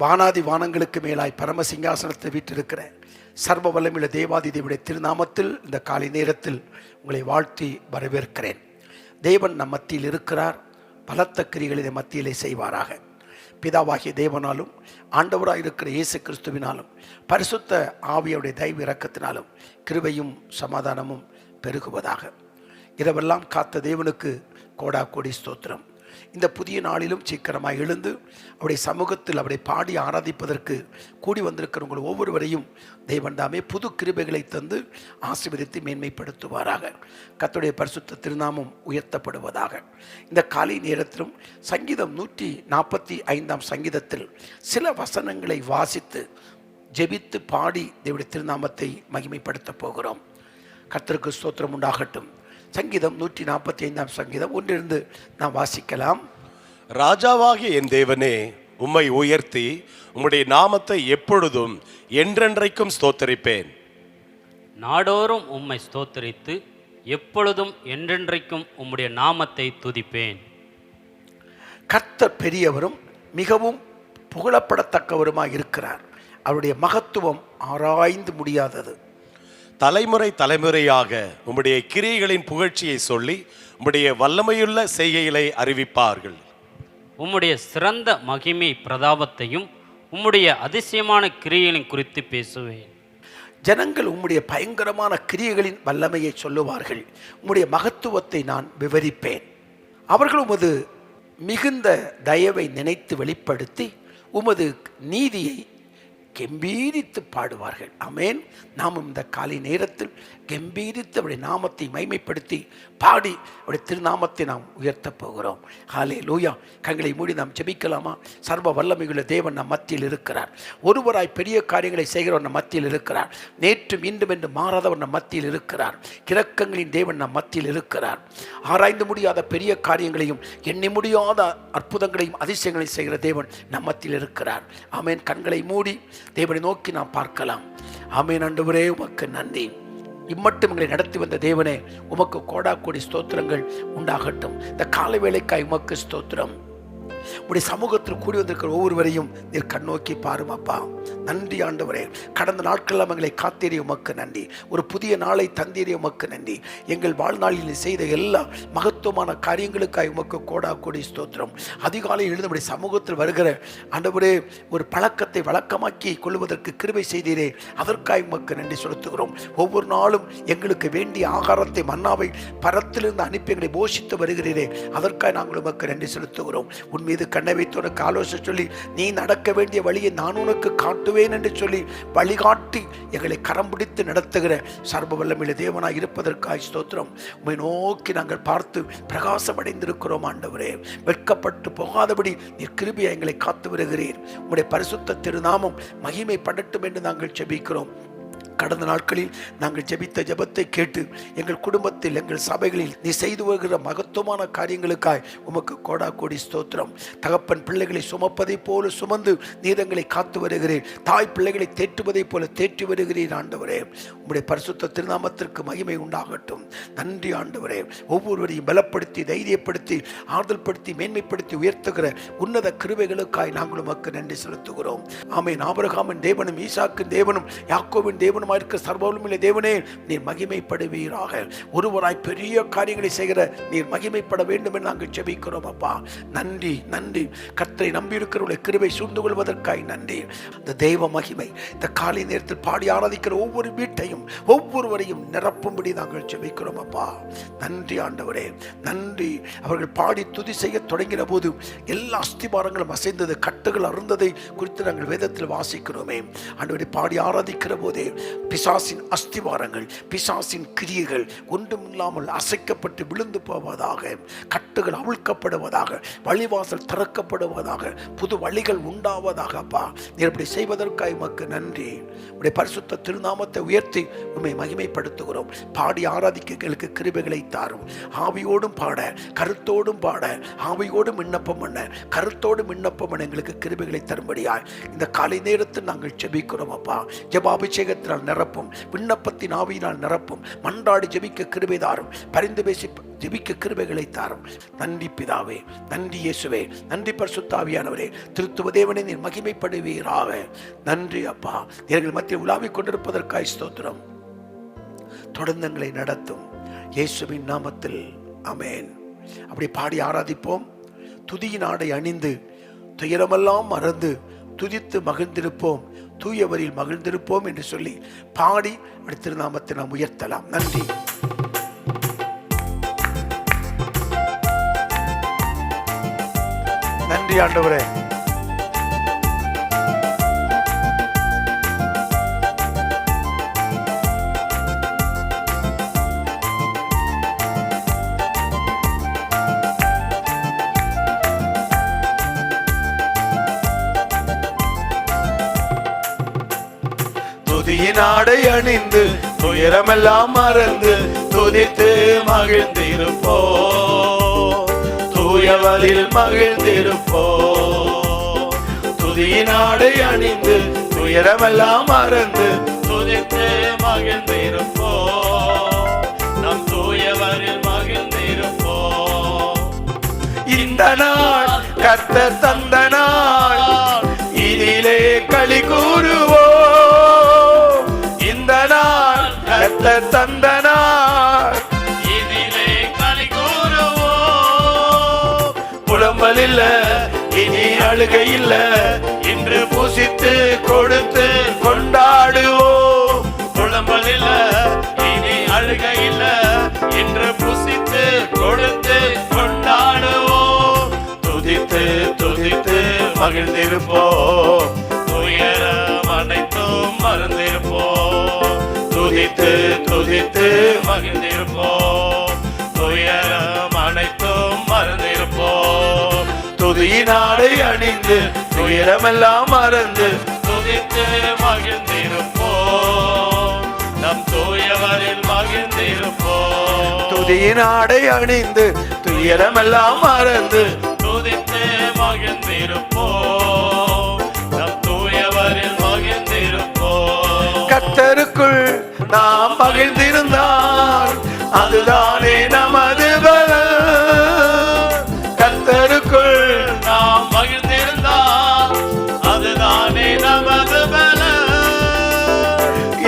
வானாதி வானங்களுக்கு மேலாய் பரமசிங்காசனத்தில் வீற்றிருக்கிற சர்வ வல்லமையுள்ள தேவாதி தேவனுடைய திருநாமத்தில் இந்த காலை நேரத்தில் உங்களை வாழ்த்தி வரவேற்கிறேன். தேவன் நம் மத்தியில் இருக்கிறார். பலத்த கிரிகளை மத்தியிலே செய்வாராக. பிதாவாகிய தேவனாலும் ஆண்டவராக இருக்கிற இயேசு கிறிஸ்துவினாலும் பரிசுத்த ஆவியுடைய தெய்வ இரக்கத்தினாலும் கிருபையும் சமாதானமும் பெருகுவதாக. இரவெல்லாம் காத்த தேவனுக்கு கோடா கோடி ஸ்தோத்திரம். இந்த புதிய நாளிலும் சீக்கிரமாக எழுந்து அவருடைய சமூகத்தில் அவரை பாடி ஆராதிப்பதற்கு கூடி வந்திருக்கிறவங்க ஒவ்வொருவரையும் தேவன் தாமே புது கிருபைகளை தந்து ஆசீர்வதித்து மேன்மைப்படுத்துவாராக. கர்த்தருடைய பரிசுத்த திருநாமம் உயர்த்தப்படுவதாக. இந்த காலை நேரத்திலும் சங்கீதம் 145 சங்கீதத்தில் சில வசனங்களை வாசித்து ஜெபித்து பாடி தேவனுடைய திருநாமத்தை மகிமைப்படுத்த போகிறோம். கர்த்தருக்கு ஸ்தோத்திரம் உண்டாகட்டும். சங்கீதம் 145 சங்கீதம் ஒன்றிலிருந்து நாம் வாசிக்கலாம். ராஜாவாகிய என் தேவனே, உம்மை உயர்த்தி உம்முடைய நாமத்தை எப்பொழுதும் என்றென்றைக்கும் ஸ்தோத்தரிப்பேன். நாடோறும் உம்மை ஸ்தோத்தரித்து எப்பொழுதும் என்றென்றைக்கும் உம்முடைய நாமத்தை துதிப்பேன். கர்த்தர் பெரியவரும் மிகவும் புகழப்படத்தக்கவருமாய் இருக்கிறார். அவருடைய மகத்துவம் ஆராய்ந்து முடியாதது. தலைமுறை தலைமுறையாக உம்முடைய கிரியைகளின் புகழ்ச்சியை சொல்லி உம்முடைய வல்லமையுள்ள செய்கைகளை அறிவிப்பார்கள். உம்முடைய சிறந்த மகிமை பிரதாபத்தையும் உம்முடைய அதிசயமான கிரியைகளின் குறித்து பேசுவேன். ஜனங்கள் உம்முடைய பயங்கரமான கிரியைகளின் வல்லமையை சொல்லுவார்கள். உம்முடைய மகத்துவத்தை நான் விவரிப்பேன். அவர்கள் உமது மிகுந்த தயவை நினைத்து வெளிப்படுத்தி உமது நீதியை கெம்பீரித்து பாடுவார்கள். ஆமென். நாம் இந்த காலை நேரத்தில் கெம்பீரித்து அவருடைய நாமத்தை மைமைப்படுத்தி பாடி அவருடைய திருநாமத்தை நாம் உயர்த்த போகிறோம். ஹல்லேலூயா. கண்களை மூடி நாம் ஜெபிக்கலாமா? சர்வ வல்லமையுள்ள தேவன் நம் மத்தியில் இருக்கிறார். ஒருவராய் பெரிய காரியங்களை செய்கிறவர் நம் மத்தியில் இருக்கிறார். நேற்றும் இன்றும் என்று மாறாதவர் நம் மத்தியில் இருக்கிறார். இரக்கங்களின் தேவன் நம் மத்தியில் இருக்கிறார். ஆராய்ந்து முடியாத பெரிய காரியங்களையும் எண்ணி முடியாத அற்புதங்களையும் அதிசயங்களையும் செய்கிற தேவன் நம் மத்தியில் இருக்கிறார். ஆமென். கண்களை மூடி தேவனை நோக்கி நாம் பார்க்கலாம். ஆமென். ஆண்டவரே, உமக்கு நன்றி. இம்மட்டும் எங்களை நடத்தி வந்த தேவனே, உமக்கு கோடா கோடி ஸ்தோத்திரங்கள் உண்டாகட்டும். இந்த காலை வேளைக்காய் உமக்கு ஸ்தோத்திரம். உடைய சமூகத்தில் கூடி வந்திருக்கிற ஒவ்வொருவரையும் நீர் கண்ணோக்கி பாருமாப்பா. நன்றி ஆண்டவரே. கடந்த நாட்களெல்லாம் எங்களை காத்தேறிய உமக்கு நன்றி. ஒரு புதிய நாளை தந்தேறிய உமக்கு நன்றி. எங்கள் வாழ்நாளில் செய்த எல்லா மகத்துவமான காரியங்களுக்காய் உமக்கு கோடா கோடி ஸ்தோத்திரம். அதிகாலையில் எழுந்து நம்முடைய சமூகத்தில் வருகிற ஆண்டவரே, ஒரு பழக்கத்தை வழக்கமாக்கி கொள்வதற்கு கிருபை செய்தீரே, அதற்காய் உமக்கு நன்றி செலுத்துகிறோம். ஒவ்வொரு நாளும் எங்களுக்கு வேண்டிய ஆகாரத்தை மன்னாவை பரத்திலிருந்து அனுப்பி எங்களை போஷித்து வருகிறீரே, அதற்காக நாங்கள் உமக்கு நன்றி செலுத்துகிறோம். உன் மீது கண்ணை வைத்து உனக்கு ஆலோசனை சொல்லி நீ நடக்க வேண்டிய வழியை நான் உனக்கு காட்டுவேன் என்று சொல்லி வழிகாட்டி எங்களை கரம் பிடித்து நடத்துகிற சர்வ வல்லமையுள்ள தேவனாய் இருப்பதற்காய் ஸ்தோத்திரம். உம்மை நோக்கி நாங்கள் பார்த்து பிரகாசம் அடைந்திருக்கிறோம். ஆண்டவரே, வெட்கப்பட்டு போகாதபடி நீர் கிருபையை எங்களை காத்து வருகிறீர். உம்முடைய பரிசுத்த திருநாமம் மகிமை படட்டும் என்று நாங்கள் ஜெபிக்கிறோம். கடந்த நாட்களில் நாங்கள் ஜெபித்த ஜெபத்தை கேட்டு எங்கள் குடும்பத்தில் எங்கள் சபைகளில் நீ செய்து வருகிற மகத்துவமான காரியங்களுக்காய் உமக்கு கோடா கோடி ஸ்தோத்திரம். தகப்பன் பிள்ளைகளை சுமப்பதை போல சுமந்து நீதங்களை காத்து வருகிறேன். தாய் பிள்ளைகளை தேற்றுவதை போல தேற்றி வருகிறேன். ஆண்டவரே, உம்முடைய பரிசுத்த திருநாமத்திற்கு மகிமை உண்டாகட்டும். நன்றி ஆண்டவரே. ஒவ்வொருவரையும் பலப்படுத்தி தைரியப்படுத்தி ஆறுதல் படுத்தி மேன்மைப்படுத்தி உயர்த்துகிற உன்னத கிருபைகளுக்காய் நாங்கள் உமக்கு நன்றி செலுத்துகிறோம். ஆமென். ஆபிரகாமின் தேவனும் ஈசாக்கின் தேவனும் யாக்கோபின் தேவனும் சர்வவல்லமையுள்ள தேவனே, நீர் மகிமைப்படுவீராக. ஒருவராய் பெரிய காரியங்களை செய்கிற நீர் மகிமைப்பட வேண்டும் என்று நாங்கள் ஜெபிக்கிறோம். அப்பா, நன்றி நன்றி. கர்த்தரை நம்பி இருக்கிறவர்களை கிருபை சூழ்ந்து கொள்வதற்காய் நன்றி. இந்த தெய்வ மகிமை இந்த காலை நேரத்தில் பாடி ஆராதிக்கிற ஒவ்வொரு வீட்டையும் ஒவ்வொருவரையும் நிரப்பும்படி நாங்கள் ஜெபிக்கிறோம். அப்பா, நன்றி ஆண்டவரே, நன்றி. அவர்கள் பாடி துதி செய்ய தொடங்கின போது எல்லா அஸ்திபாரங்களும் அசைந்தது, கட்டுகள் அருந்ததை குறித்து நாங்கள் வேதத்தில் வாசிக்கிறோமே. ஆண்டவரை பாடி ஆராதிக்கிற போதே பிசாசின் அஸ்திவாரங்கள் பிசாசின் கிரியைகள் ஒன்றுமில்லாமல் அசைக்கப்பட்டு விழுந்து போவதாக, கட்டுகள் அவிழ்க்கப்படுவதாக, வழிவாசல் திறக்கப்படுவதாக, புது வழிகள் உண்டாவதாக. அப்பா, நீர் இப்படி செய்வதற்காக உமக்கு நன்றி. உடைய பரிசுத்த திருநாமத்தை உயர்த்தி உம்மை மகிமைப்படுத்துகிறோம். பாடி ஆராதிக்க எங்களுக்கு கிருபைகளை தாரும். ஆவியோடும் பாட, கருத்தோடும் பாட, ஆவியோடும் விண்ணப்பம் பண்ண, கருத்தோடும் விண்ணப்பம் பண்ண எங்களுக்கு கிருபைகளை தரும்படியாய் இந்த காலை நேரத்தில் நாங்கள் ஜெபிக்கிறோம். அப்பா, ஜெபாபிஷேகத்தினால் நிரப்பும், விண்ணப்பத்தின் ஆவியினால் நிரப்பும். மன்றாடி ஜெபிக்க கிருபை தாரும், பரிந்து பேசி ஜெபிக்க கிருபைகளை தாரும். நன்றி பிதாவே, நன்றி இயேசுவே, நன்றி பரிசுத்த ஆவியானவரே. திருத்துவ தேவனே, நீர் மகிமைப்படுவீராக. நன்றி அப்பா, எங்கள் மத்தியில் உலாவிக் கொண்டிருப்பதற்காய் ஸ்தோத்திரம். தொடர்ந்து எங்களை நடத்தும் இயேசுவின் நாமத்தில் ஆமென். அப்படி பாடி ஆராதிப்போம். துதியின் ஆடை அணிந்து துயரமெல்லாம் மறந்து துதித்து மகிழ்ந்திருப்போம், தூயவரில் மகிழ்ந்திருப்போம் என்று சொல்லி பாடி அப்படி திருநாமத்தை நாம் உயர்த்தலாம். நன்றி. நன்றி ஆண்டவரே. துதியின் ஆடை அணிந்து துயரமெல்லாம் மறந்து துதித்து மகிழ்ந்திருப்போ, தூயவரில் மகிழ்ந்திருப்போ. துதியின் ஆடை அணிந்து துயரமெல்லாம் மறந்து துதித்து மகிழ்ந்திருப்போ, நம் தூயவரில் மகிழ்ந்திருப்போ. இந்த நாள் கர்த்தர் தந்த நாள், இதிலே களி கூறுவோ. இந்த நாள் கர்த்தர் தந்த நாள், இதிலே களி கூறுவோ. புலம்பல் இல்ல, இனி அழுகை இல்ல, இன்று பூசித்து கொடுத்து கொண்டாடுவோ. புலம்பல் இல்ல, இனி அழுகை இல்ல, இன்று பூசித்து கொடுத்து கொண்டாடுவோ. துதித்து துதித்து மகிழ்ந்திருப்போ, துயரம் அனைத்தும் மறந்திருப்போ. துதித்து துதித்து மகிழ்ந்திருப்போ, துயரம் அனைத்தும் மறந்திருப்போ. துதியின் ஆடை அணிந்து துயரமெல்லாம் மறந்து துதித்து மகிழ்ந்திருப்போ, நம் தூயவரில் மகிழ்ந்திருப்போ. துதியின் ஆடை அணிந்து துயரமெல்லாம் மறந்து துதித்து மகிழ்ந்திருப்போ, நம் தூயவரில் மகிழ்ந்திருப்போ. கர்த்தருக்குள் நாம் மகிழ்ந்திருந்தால் அதுதானே நமது பலம். கர்த்தருக்குள் நாம் மகிழ்ந்திருந்தால் அதுதானே நமது பலம்.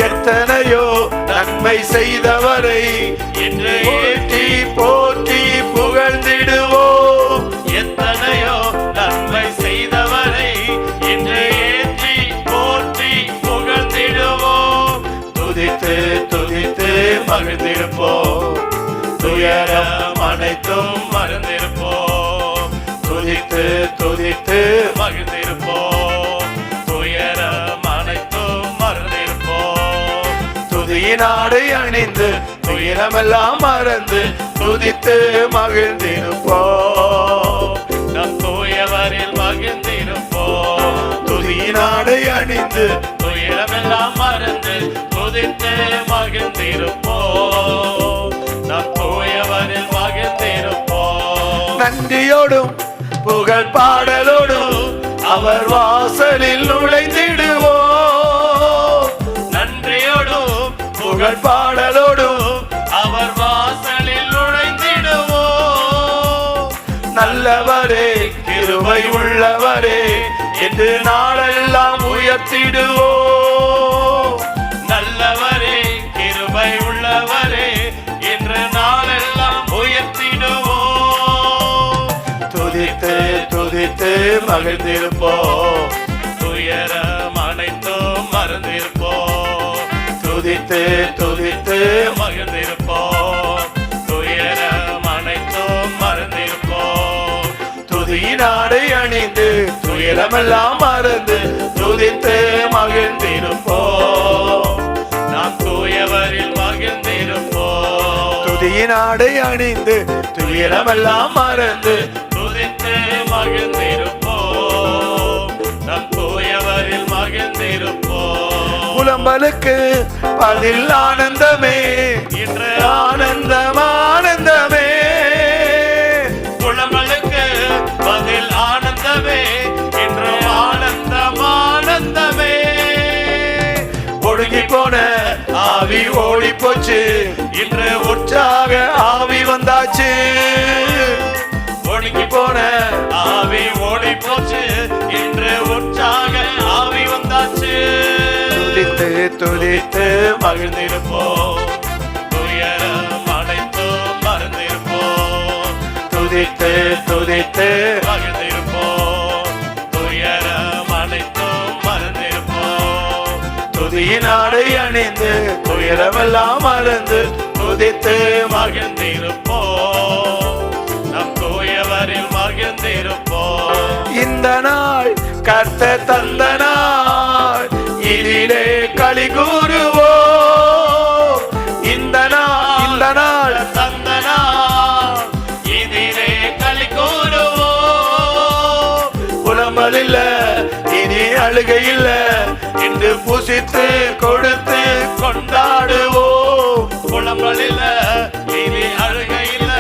எத்தனையோ நன்மை செய்தவரை இன்று ஏற்றி போற்றி புகழ்ந்திடுவோம். எத்தனையோ நன்மை செய்தவரை இன்று ஏற்றி போற்றி புகழ்ந்திடுவோம். துதித்து துதித்து மகிழ்ந்திருப்போம், துயரம் அனைத்தும் மறந்திருப்போம். துதித்து துதித்து மகிழ்ந்திருப்போம், துயரம் அனைத்தும் மறந்திருப்போம். துதியின் ஆடை அணிந்து துயரமெல்லாம் மறந்து துதித்து மகிழ்ந்திருப்போம், நம் தூயவரில் மகிழ்ந்திருப்போம். துதியின் ஆடை அணிந்து துயரமெல்லாம் மறந்து துதித்து மகிழ்ந்திருப்போம், நம் தூயவரில் மகிழ்ந்திருப்போம். நன்றியோடும் புகழ் பாடலோடும் அவர் வாசலில் நுழைந்திடுவோம். நன்றியோடும் புகழ் பாடலோடும் அவர் வாசலில் நுழைந்திடுவோம். நல்லவரே, கிருபை உள்ளவரே என்று நாளெல்லாம் உயர்த்திடுவோம். நல்லவரே, கிருபை உள்ளவரே என்று நாளெல்லாம் உயர்த்திடுவோம். துதித்து துதித்து மகிழ்ந்திருப்போம், துயரம் அனைத்தும் மறந்திருப்போம். துதித்து துதித்து மகிழ்ந்திருப்போம், துயரம் அனைத்தும் மறந்திருப்போம். துதியின் ஆடை அணிந்து துயரமெல்லாம் மறந்து துதித்து மகிழ்ந்திருப்போம், நாம் தூயவரில் மகிழ்ந்திருப்போம். துதியின் ஆடை அணிந்து துயரமெல்லாம் மறந்து துதித்து மகிழ்ந்திருப்போம், நம் தூயவரில் மகிழ்ந்திருப்போம். புலம்பலுக்கு பதில் ஆனந்தமே, இன்று ஆனந்தம் ஆனந்தமே. புலம்பலுக்கு பதில் ஆனந்தமே, இன்று ஆனந்தம் ஆனந்தமே. ஒடுங்கி போன ஆவி ஓடி போச்சு, இன்று உற்சாக ஆவி வந்தாச்சு. ஒடுங்கி போன ஆவி ஓடி போச்சு, இன்று உற்சாக ஆவி வந்தாச்சு. துதித்து துதித்து மகிழ்ந்திருப்போம், துயரம் அனைத்தும் மறந்திருப்போம். துதித்து துதித்து மகிழ்ந்திருப்போம், துயரம் அனைத்தும் மறந்திருப்போம். துதியின் ஆடை அணிந்து துயரமெல்லாம் மறந்து துதித்து மகிழ்ந்திருப்போம், நம் தூயவரில் மகிழ்ந்திருப்போம். இந்த நாள் கர்த்தர் தந்த நாள், இதிலே களி கூறுவோம். இந்த நாள் தந்த நாள், இதிலே களி கூறுவோம். புலம்பல் இல்ல, இனி அழுகை இல்ல, இன்று புசித்து கொடுத்து கொண்டாடுவோம். புலம்பல் இல்ல, இனி அழுகை இல்ல,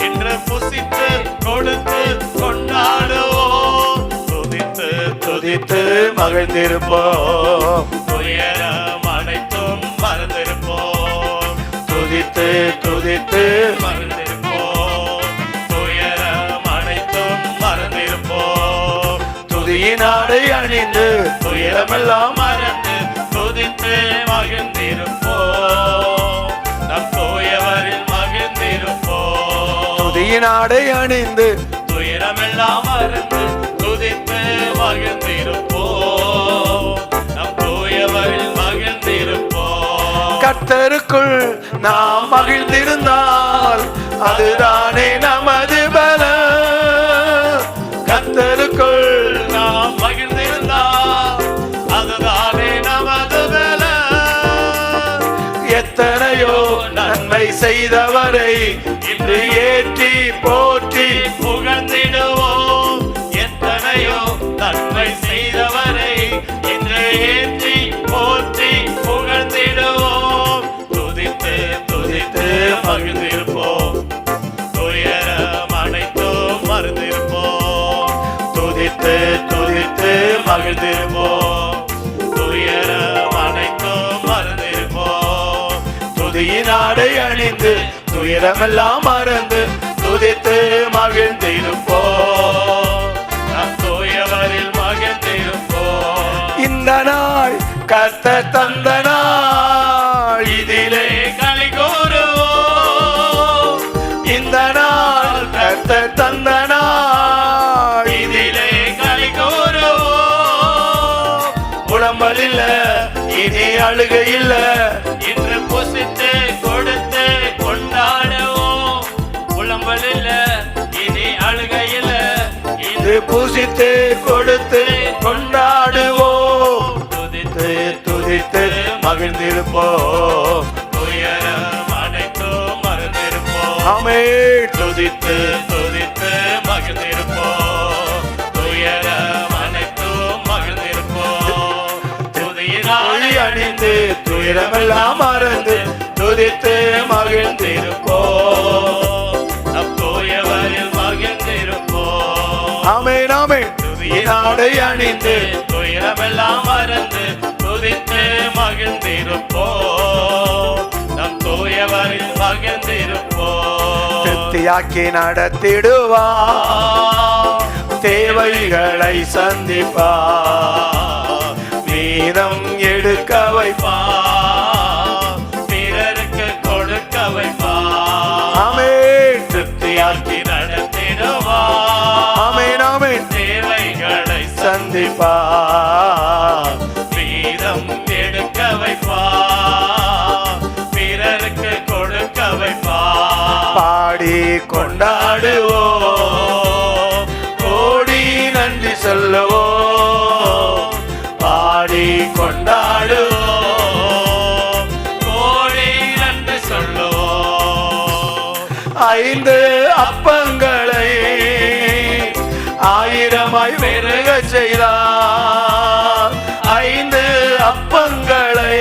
இன்று புசித்து கொடுத்து கொண்டாடுவோம். துதித்து துதித்து மகிழ்ந்திருப்போம், துயரம் அனைத்தும் மறந்திருப்போம். துதித்து துதித்து மறந்திருப்போம், துயரம் அனைத்தும் மறந்திருப்போம். துதியின் ஆடை அணிந்து துயரமெல்லாம் மறந்து துதித்து மகிழ்ந்திருப்போம், நம் தூயவரில் மகிழ்ந்திருப்போம். துதியின் ஆடை அணிந்து துயரமெல்லாம் மறந்து துதித்து மகிழ்ந்திருப்போம், நம் தூயவரில் மகிழ்ந்திருப்போம். கர்த்தருக்குள் நாம் மகிழ்ந்திருந்தால் அதுதானே நமது பலம். கர்த்தருக்குள் நாம் மகிழ்ந்திருந்தால் அதுதானே நமது பலம். எத்தனையோ நன்மை செய்தவரை இன்று ஏற்றி போற்றி புகழ்ந்திடுவோம். எத்தனையோ நன்மை செய்தவரை இன்று ஏற்றி போற்றி புகழ்ந்திடுவோம். துதித்து துதித்து மகிழ்ந்திருப்போம், துயரம் அனைத்தும் மறந்திருப்போம். துதித்து துதித்து மகிழ்ந்திருப்போம், துயரம் அனைத்தும் மறந்திருப்போம். துதியின் ஆடை அணிந்து துயரமெல்லாம் மறந்து துதித்து மகிழ்ந்திருப்போம். நம் தூயவரில் மகிழ்ந்திருப்போம். இந்த நாள் கர்த்தர் தந்த நாள், இதிலே களி கூறுவோம். இந்த நாள் கர்த்தர் தந்த நாள், இதிலே களி கூறுவோம். புலம்பல் இல்ல, இனி அழுகை இல்ல, இன்று புசித்து கொடுத்து கொண்டாடுவோம். புலம்பல் இல்ல, இனி அழுகையில, இது புசித்து கொடுத்து கொண்டாடுவோம். துதித்து துதித்து மகிழ்ந்திருப்போம், துயரம் அனைத்தும் மறந்திருப்போம். ஆமென். துதித்து துதித்து மகிழ்ந்திருப்போம், துயரம் அனைத்தும் மகிழ்ந்திருப்போம். துதியினாலே அணிந்து துயரமெல்லாம் மறந்து துதித்து மகிழ்ந்திருப்போம். நம் தூயவரில் மகிழ்ந்திருப்போம். ஆமென் ஆமென். துதியின் ஆடை அணிந்து துயரமெல்லாம் மறந்து துதித்து மகிழ்ந்திருப்போம். நம் தூயவரில் மகிழ்ந்திருப்போம். திருப்தியாக்கி நடத்திடுவார், தேவைகளை சந்திப்பார், மீதம் எடுக்க வைப்பார், பிறருக்கு கொடுக்க வைப்பார். ஆமென். திருப்தியாக்கி நடத்திடுவார், ஆமென் ஆமென். தேவைகளை சந்திப்பார், வீதம் எடுக்க வைப்பார், பிறருக்கு கொடுக்க வைப்பார். பாடி கொண்டாடுவோம், கோடி நன்றி சொல்லுவோம். பாடி கொண்டாடுவோம், கோடி நன்றி சொல்லுவோம். 5 அப்பங்களை 1000ஆய் பெருக செய்தார். 5 அப்பங்களை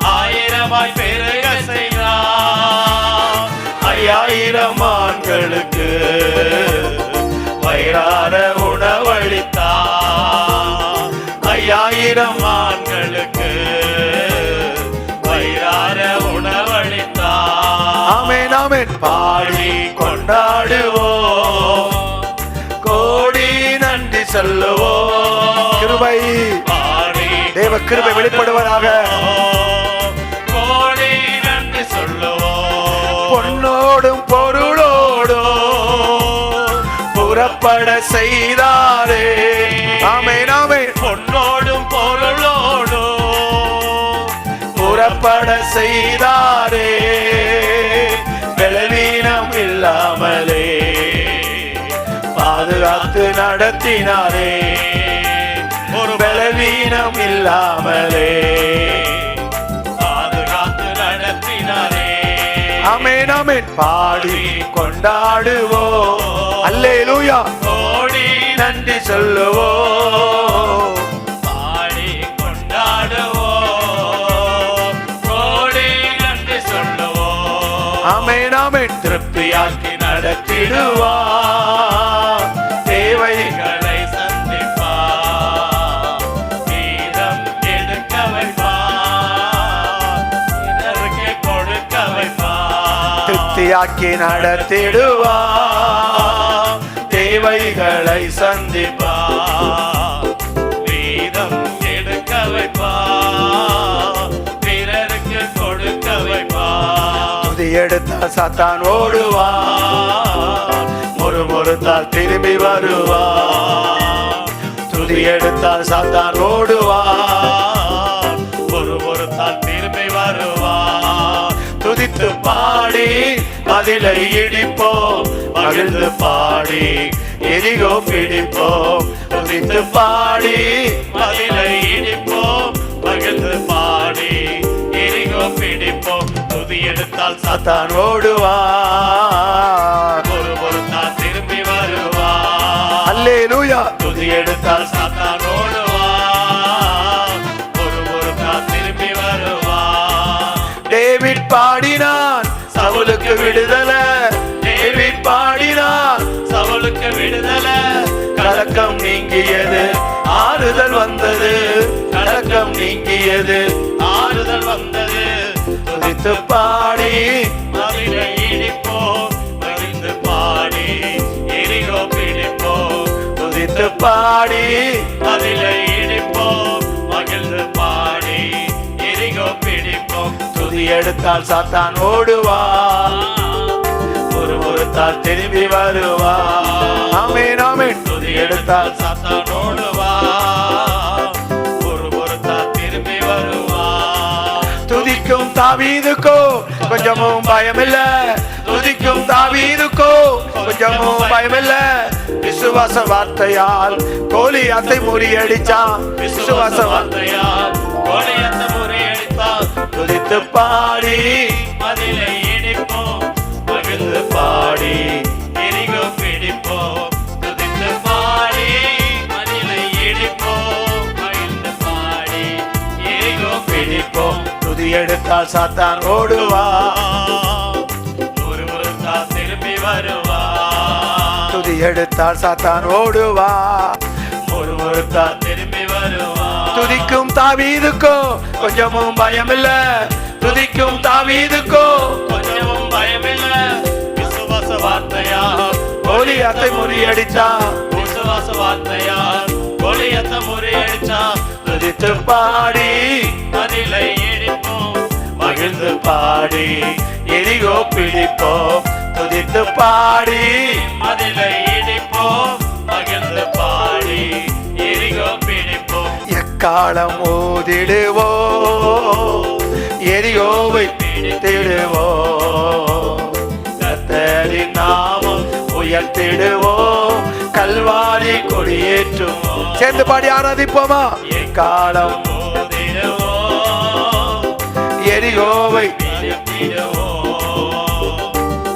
1000ஆய் பெருக செய்தார். 5000 ஆண்களுக்கு வயிறார உணவளித்தார். 5000 ஆண்களுக்கு ஆமென். பாடி கொண்டாடுவோம், கோடி நன்றி சொல்லுவோம். கிருபை, பாடி தேவ கிருபை வெளிப்படுவதாக. கோடி நன்றி சொல்லுவோம். பொன்னோடும் பொருளோடும் புறப்பட செய்தாரே. ஆமென் ஆமென். பொன்னோடும் பொருளோடும் புறப்பட செய்தாரே. பலவீனம் இல்லாமலே பாதுகாத்து நடத்தினாரே. ஒரு பலவீனம் இல்லாமலே. பாதுகாத்து நடத்தினாரே. ஆமென் ஆமென். பாடி கொண்டாடுவோம், அல்லேலூயா, கோடி நன்றி சொல்லுவோம். பாடி கொண்டாடுவோம், கோடி நன்றி சொல்லுவோம். ஆமென் ஆமென். திருப்தியாக்கி நடத்திடுவார், தேவைகளை சந்திப்பார், வீரம் எடுக்க வைப்பார், பிறருக்கு கொடுக்க வைப்பார். திருப்தியாக்கி நடத்திடுவார், தேவைகளை சந்திப்பார். வீரம் எடுக்க வைப்பார், பிறருக்கு கொடுக்க வைப்பார். துதி எடுத்தால் சாத்தான் ஓடுவார், முறுமுறுத்தால் திரும்பி வருவார். துதி எடுத்தால் சாத்தான் ஓடுவார், ஒருத்தால் திரும்பி வருவார். துதித்து பாடி மதிலை இடிப்போம், மகிழ்ந்து பாடி எரிகோ பிடிப்போம். துதித்து பாடி மதிலை இடிப்போம், மகிழ்ந்து பாடி எரிகோ பிடிப்போம். துதி எடுத்தால் சாத்தான் ஓடுவார், ஒருத்தால் திரும்பி வருவார். அல்லேலூயா. துதி எடுத்தால் சாத்தான் ஓடுவார், ஒருத்தால் திரும்பி வருவார். டேவிட் பாடினான், சவுலுக்கு விடுதலை. டேவிட் பாடினான், சவுலுக்கு விடுதலை. கலக்கம் நீங்கியது, ஆறுதல் வந்தது. கலக்கம் நீங்கியது, ஆறுதல் வந்தது. துதித்து பாடி மதிலை இடிப்போம், மகிழ்ந்து பாடி எரிகோ பிடிப்போம். துதித்து பாடி மதிலை இடிப்போம், மகிழ்ந்து பாடி எரிகோ பிடிப்போம். துதி எடுத்தால் சாத்தான் ஓடுவார், ஒருத்தால் திரும்பி வருவார். ஆமென் ஆமென். துதி எடுத்தால் சாத்தான் ஓடுவார், ஒருத்தால் திரும்பி வருவார். துதிக்கும் தாவீதுக்கோ கொஞ்சமும் பயமில்ல. துதிக்கும் தாவீதுக்கோ கொஞ்சமும் பயமில்ல. விசுவாச வார்த்தையால் கோலியாத்தை முறியடிச்சான். விசுவாச வார்த்தையால் கோலியத்தை முறியடித்தார். துதித்து பாடி மதிலை இடிப்போம், மகிழ்ந்து பாடி எரிகோ பிடிப்போம். துதித்து பாடி மதிலை இடிப்போம், மகிழ்ந்து பாடி எரிகோ பிடிப்போம். துதி எடுத்தால் சாத்தான் ஓடுவார், ஒருத்தால் திரும்பி வருவார். துதி எடுத்தால் சாத்தான் ஓடுவார். ஒருத்தால் திரும்பி வருவார். துதிக்கும் தாவீதுக்கோ கொஞ்சமும் பயமில்ல. துதிக்கும் தாவீதுக்கோ கொஞ்சமும் பயமில்ல. விசுவாச வார்த்தையால் கோலியாத்தை முறியடிச்சான். விசுவாச வார்த்தையால் கோலியத்தை முறியடிச்சான். துதித்து பாடி மதிலை இடிப்போம், மகிழ்ந்து பாடி எரிகோ பிடிப்போம். துதித்து பாடி மதிலை இடிப்போம், மகிழ்ந்து பாடி எரிகோ பிடிப்போம். எக்காலம் ஊதிடுவோம், எரிகோவை பிடித்திடுவோம். கர்த்தரின் நாமம் உயர்த்திடுவோம், கல்வாரி கொடியேற்றுவோம். சேர்ந்து பாடி ஆராதிப்போமா? எக்காலம் ஓதிடுவோம், எரிகோவை உயர்த்திடுவோம்.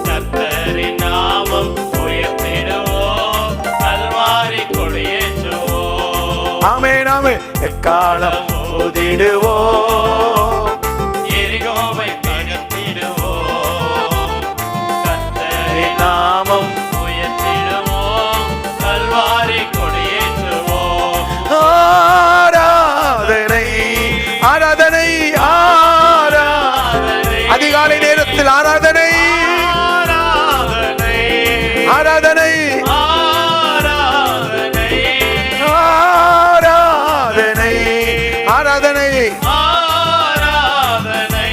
கர்த்தரின் நாமம் உயர்த்திடுவோம், கல்வாரி கொடியேற்றுவோம். ஆமென் ஆமென். எக்காலம் ஊதிடுவோம், எரிகோவை தகர்த்திடுவோம். கர்த்தரின் நாமம் உயர்த்திடுவோம், கல்வாரி கொடியேற்றுவோம். ஆராதனை ஆராதனை ஆராதனை. அதிகாலை நேரத்தில் ஆராதனை, ஆராதனை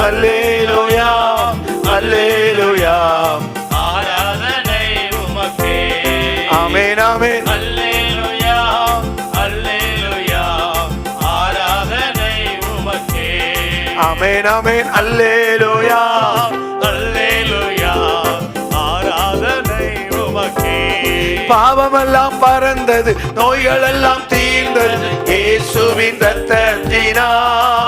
அல்லேலூயா அல்லேலூயா ஆராதனை உமக்கே ஆமென் ஆமென் அல்லேலூயா அல்லேலூயா ஆராதனை உமக்கே ஆமென் ஆமென் அல்லேலூயா அல்லேலூயா ஆராதனை உமக்கே பாவமெல்லாம் பறந்தது, நோய்கள் எல்லாம் தீர்ந்தது இயேசுவின் ரத்தத்தினால்.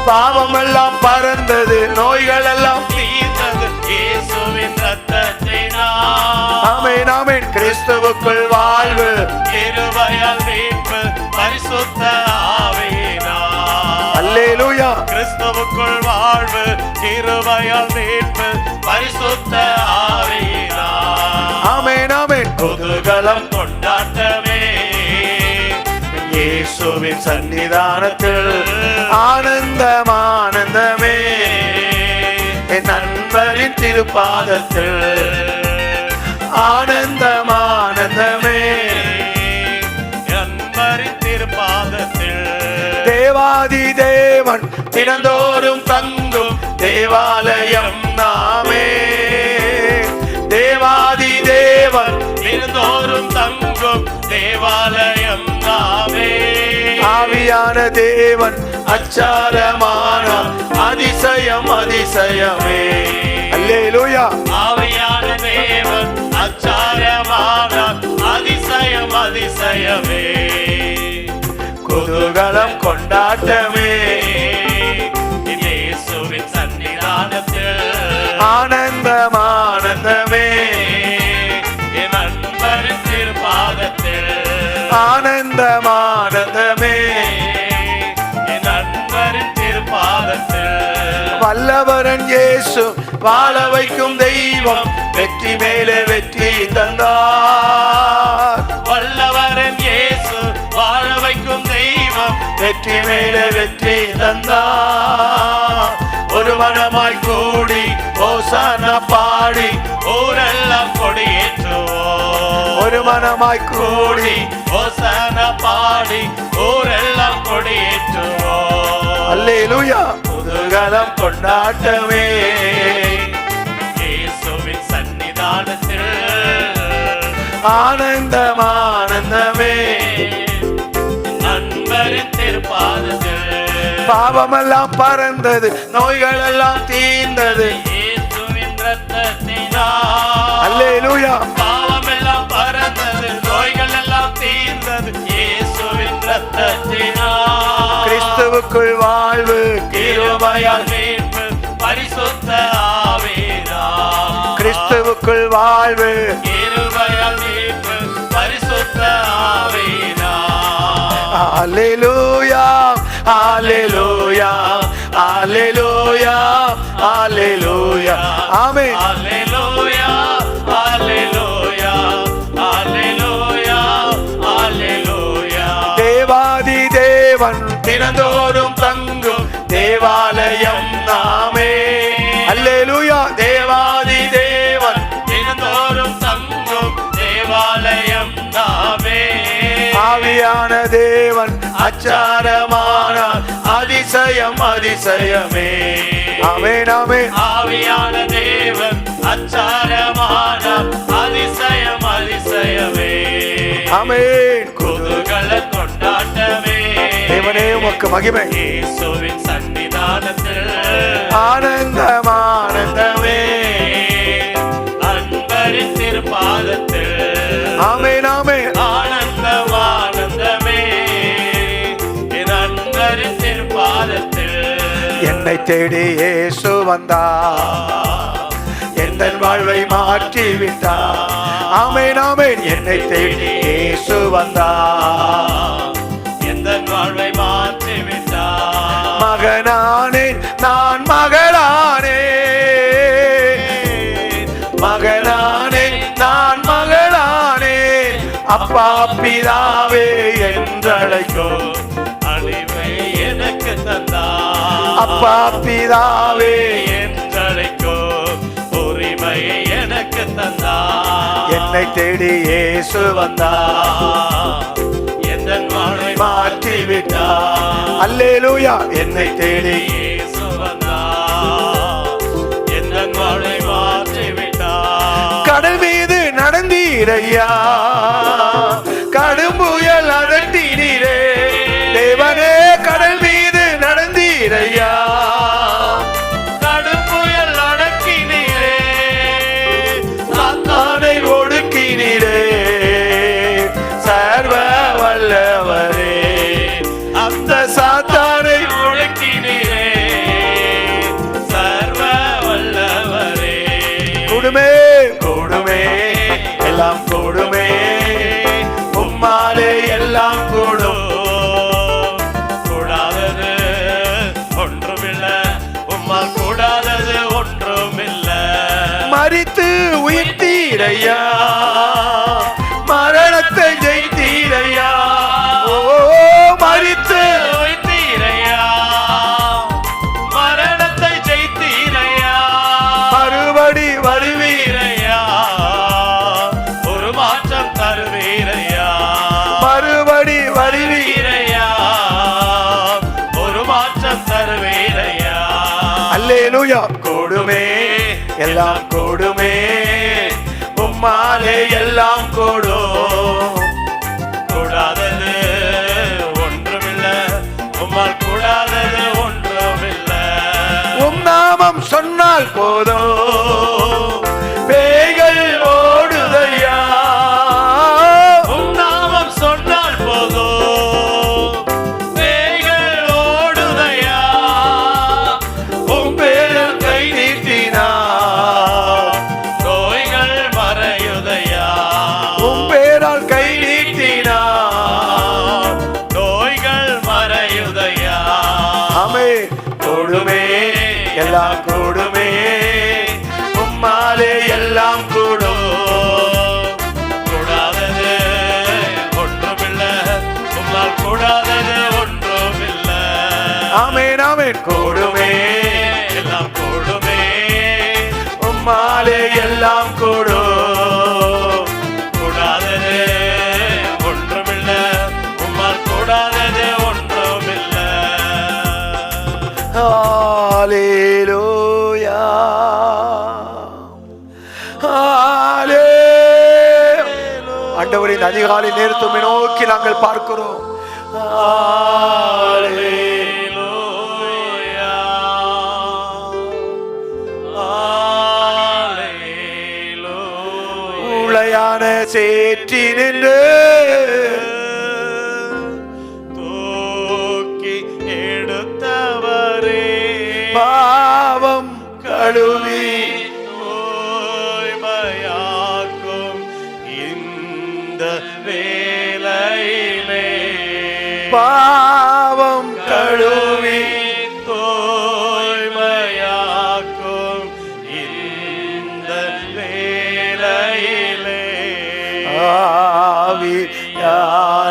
பாவமெல்லாம் பறந்தது, நோய்கள் எல்லாம் தீர்ந்தது இயேசுவின் ரத்தத்தினால். ஆமென் ஆமென் கிறிஸ்துவுக்குள் வாழ்வு கிருபையால் மீட்பு பரிசுத்த ஆவியினால். அல்லேலூயா கிறிஸ்துவுக்குள் வாழ்வு கிருபையால் மீட்பு பரிசுத்த ஆவியினால். ஆமென் ஆமென் குதூகலம் கொண்டாட்டமே இயேசுவின் சன்னிதானத்தில் ஆனந்தம் ஆனந்தமே என் நண்பரின் திருப்பாதத்தில் ஆனந்தம் ஆனந்தமே நண்பரின் திருப்பாதத்தில் தேவாதி தேவன் தினந்தோறும் தங்கும் தேவாலயம் நாமே. தேவாதி தேவன் தினந்தோறும் தங்கும் தேவாலயம் நாமே. ஆவியான தேவன் அச்சாரமான அதிசயம் அதிசயமே. அல்லேலூயா ஆவியான தேவன் அச்சாரமான அதிசயம் அதிசயமே. குதூகலம் கொண்டாட்டமே இயேசுவின் சன்னிதானத்தில் ஆனந்தம் ஆனந்தமே என் நண்பரின் திருப்பாதத்தில் ஆனந்தம் ஆனந்தமே என் நண்பரின் திருப்பாதத்தில் வல்லவரன் இயேசு வாழ வைக்கும் தெய்வம் வெற்றி மேலே வெற்றி தந்தார். வல்லவரன் இயேசு வாழ வைக்கும் தெய்வம் வெற்றி மேலே வெற்றி தந்தார். ஒரு மனமாய் கூடி ஓசானா பாடி ஊரெல்லாம் கொடியேற்றுவோம். ஒரு மனமாய் கூடி ஓசான பாடி ஊரெல்லாம் கொடியேற்றுவோம். அல்லேலூயா குதூகலம் கொண்டாட்டமே இயேசுவின் சன்னிதானத்தில் ஆனந்தம் ஆனந்தமே நண்பரின் திருப்பாதத்தில் பாவமெல்லாம் பறந்தது, நோய்கள் எல்லாம் தீர்ந்தது. இயேசுவின் ரத்தத்தினால் அல்லேலூயா பாவமெல்லாம் பறந்தது, நோய்கள் எல்லாம் தீர்ந்தது இயேசுவின் ரத்தத்தினால். கிறிஸ்துவுக்குள் வாழ்வு கிருபையால் மீட்பு பரிசுத்த ஆவியினால். கிறிஸ்துவுக்குள் வாழ்வு கிருபையால் மீட்பு பரிசுத்த ஆவியினால். அல்லேலூயா அல்லேலூயா அல்லேலூயா அல்லேலூயா ஆமென் அல்லேலூயா அல்லேலூயா அல்லேலூயா அல்லேலூயா. தேவாதி தேவன் தினந்தோறும் தங்கும் தேவாலயம் நாமே. அல்லேலூயா தேவாதி தேவன் தினந்தோறும் தங்கும் தேவாலயம் நாமே. ஆவியான தேவன் அச்சாரமான அதிசயம் அதிசயமே. ஆமென் ஆமென் ஆவியான தேவன் அச்சாரமான அதிசயம் அதிசயமே. ஆமென் குதூகல கொண்டாட்டமே தேவனே உமக்கு மகிமை. இயேசுவின் சன்னிதானத்தில் ஆனந்தம் ஆனந்தமே அன்பரின் திருப்பாதத்தில் ஆமென் ஆமென் ஆனந்தம் ஆனந்தமே என் அன்பரின் திருப்பாதத்தில் என்னை தேடி இயேசு வந்தார், எந்தன் வாழ்வை மாற்றி விட்டார். ஆமென் ஆமென் என்னை தேடி இயேசு வந்தார், எந்த வாழ்வை மாற்றி விட்டார். மகனானேன் நான் மகளானேன், மகனானேன் நான் மகளானேன். அப்பா பிதாவே என்றழைக்கும் அழிவை எனக்கு தந்தார். அப்பா பிதாவே என்றழைக்கும் உரிமையை எனக்கு தந்தார். என்னை தேடி இயேசு வந்தார், எந்த வாழ்வை மாற்றி மாற்றி விட்டார். அல்லேலூயா. என்னை தேடி இயேசு வந்தார், எந்தன் வாழ்வை மாற்றி விட்டார். கடல் மீது நடந்தீரையா, கடும் புயல் அதட்டினீரே. தேவனே கடல் மீது நடந்தீரையா, கடும் புயல் அடக்கினீரே, சாத்தானை ஒடுக்கினீரே. சர்வ வல்லவரே, அந்த சாத்தானை ஒடுக்கினீரே, சர்வ வல்லவரே. கூடுமே கூடுமே எல்லாம் கூடுமே, உம்மாலே எல்லாம் கூடும். கூடாதது ஒன்றுமில்லை, உம்மால் கூடாதது ஒன்றுமில்லை. மரித்து உயிர்த்தீரையா, மரணத்தை ஜெயித்தீரையா. ஓ மரித்து உயிர்த்தீரையா, மரணத்தை ஜெயித்தீரையா. மறுபடி வருவீர். வீரையா, ஒரு மாற்றம் தருவீரையா. மறுபடி வருவீர். வீரையா, ஒரு மாற்றம் தருவீரையா. அல்லேலூயா. கூடுமே எல்லாம் கூடுமே, உம்மாலே எல்லாம் கூடும். கூடாதது ஒன்றுமில்லை, உம்மால் கூடாதது ஒன்றுமில்லை. உம் நாமம் சொன்னால் போதும், பேய்கள் ஓடுதையா. உம் நாமம் சொன்னால் போதும், பேய்கள் ஓடுதையா. உம் பேரில் கை நீட்டினார், நோய்கள் மறையுதையா. உம் பேரால் கை நீட்டினார். நோய்கள் மறையுதையா. ஆமே. கூடுமே எல்லாம் கூடுமே, உம்மாலே எல்லாம் கூடும். கூடாதது ஒன்றுமில்லை, உம்மால் கூடாதது ஒன்றுமில்லை. ஆமென் ஆமென். கூடுமே எல்லாம் கூடுமே, உம்மாலே எல்லாம் கூடும். கூடாதது ஒன்றுமில்லை, உம்மால் கூடாதது ஒன்றுமில்லை. ஹalleluya. ஹalleluya. ஆண்டவரே, இந்த அதிகாலை நேரத்தை நோக்கி நாங்கள் பார்க்கிறோம். ஹalleluya. உளையான சேற்றி நின்று தூக்கி எடுத்தவரே, பாவம் கழுவி தூய்மையாக்கும் இந்த வேளையிலே. பாவம் கழுவி தூய்மையாக்கும் இந்த வேளையிலே.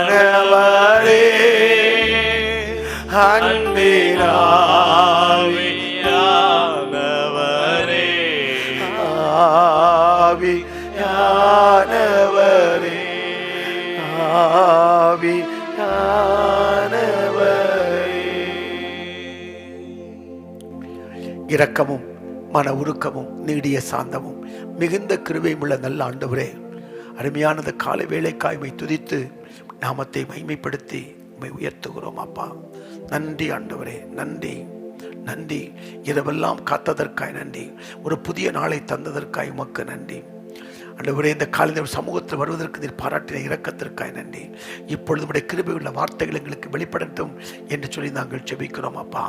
ஆவியானவரே, அன்பினாவி ஆவியானவரே, ஆவியானவரே, ஆவியானவரே. இரக்கமும் மன உருக்கமும் நீடிய சாந்தமும் மிகுந்த கிருபையும் உள்ள நல்ல ஆண்டவரே, அருமையானது காலை வேளைக்காய்மை துதித்து நாமத்தை மகிமைப்படுத்தி உம்மை உயர்த்துகிறோம் அப்பா. நன்றி ஆண்டவரே, நன்றி நன்றி. இரவெல்லாம் காத்ததற்காய் நன்றி. ஒரு புதிய நாளை தந்ததற்காய் உமக்கு நன்றி ஆண்டவரே. இந்த காலை சமூகத்தில் வருவதற்கு நீர் பாராட்டின இரக்கத்திற்காய் நன்றி. இப்பொழுது உடைய கிருபை உள்ள வார்த்தைகள் எங்களுக்கு வெளிப்படட்டும் என்று சொல்லி நாங்கள் ஜெபிக்கிறோம் அப்பா.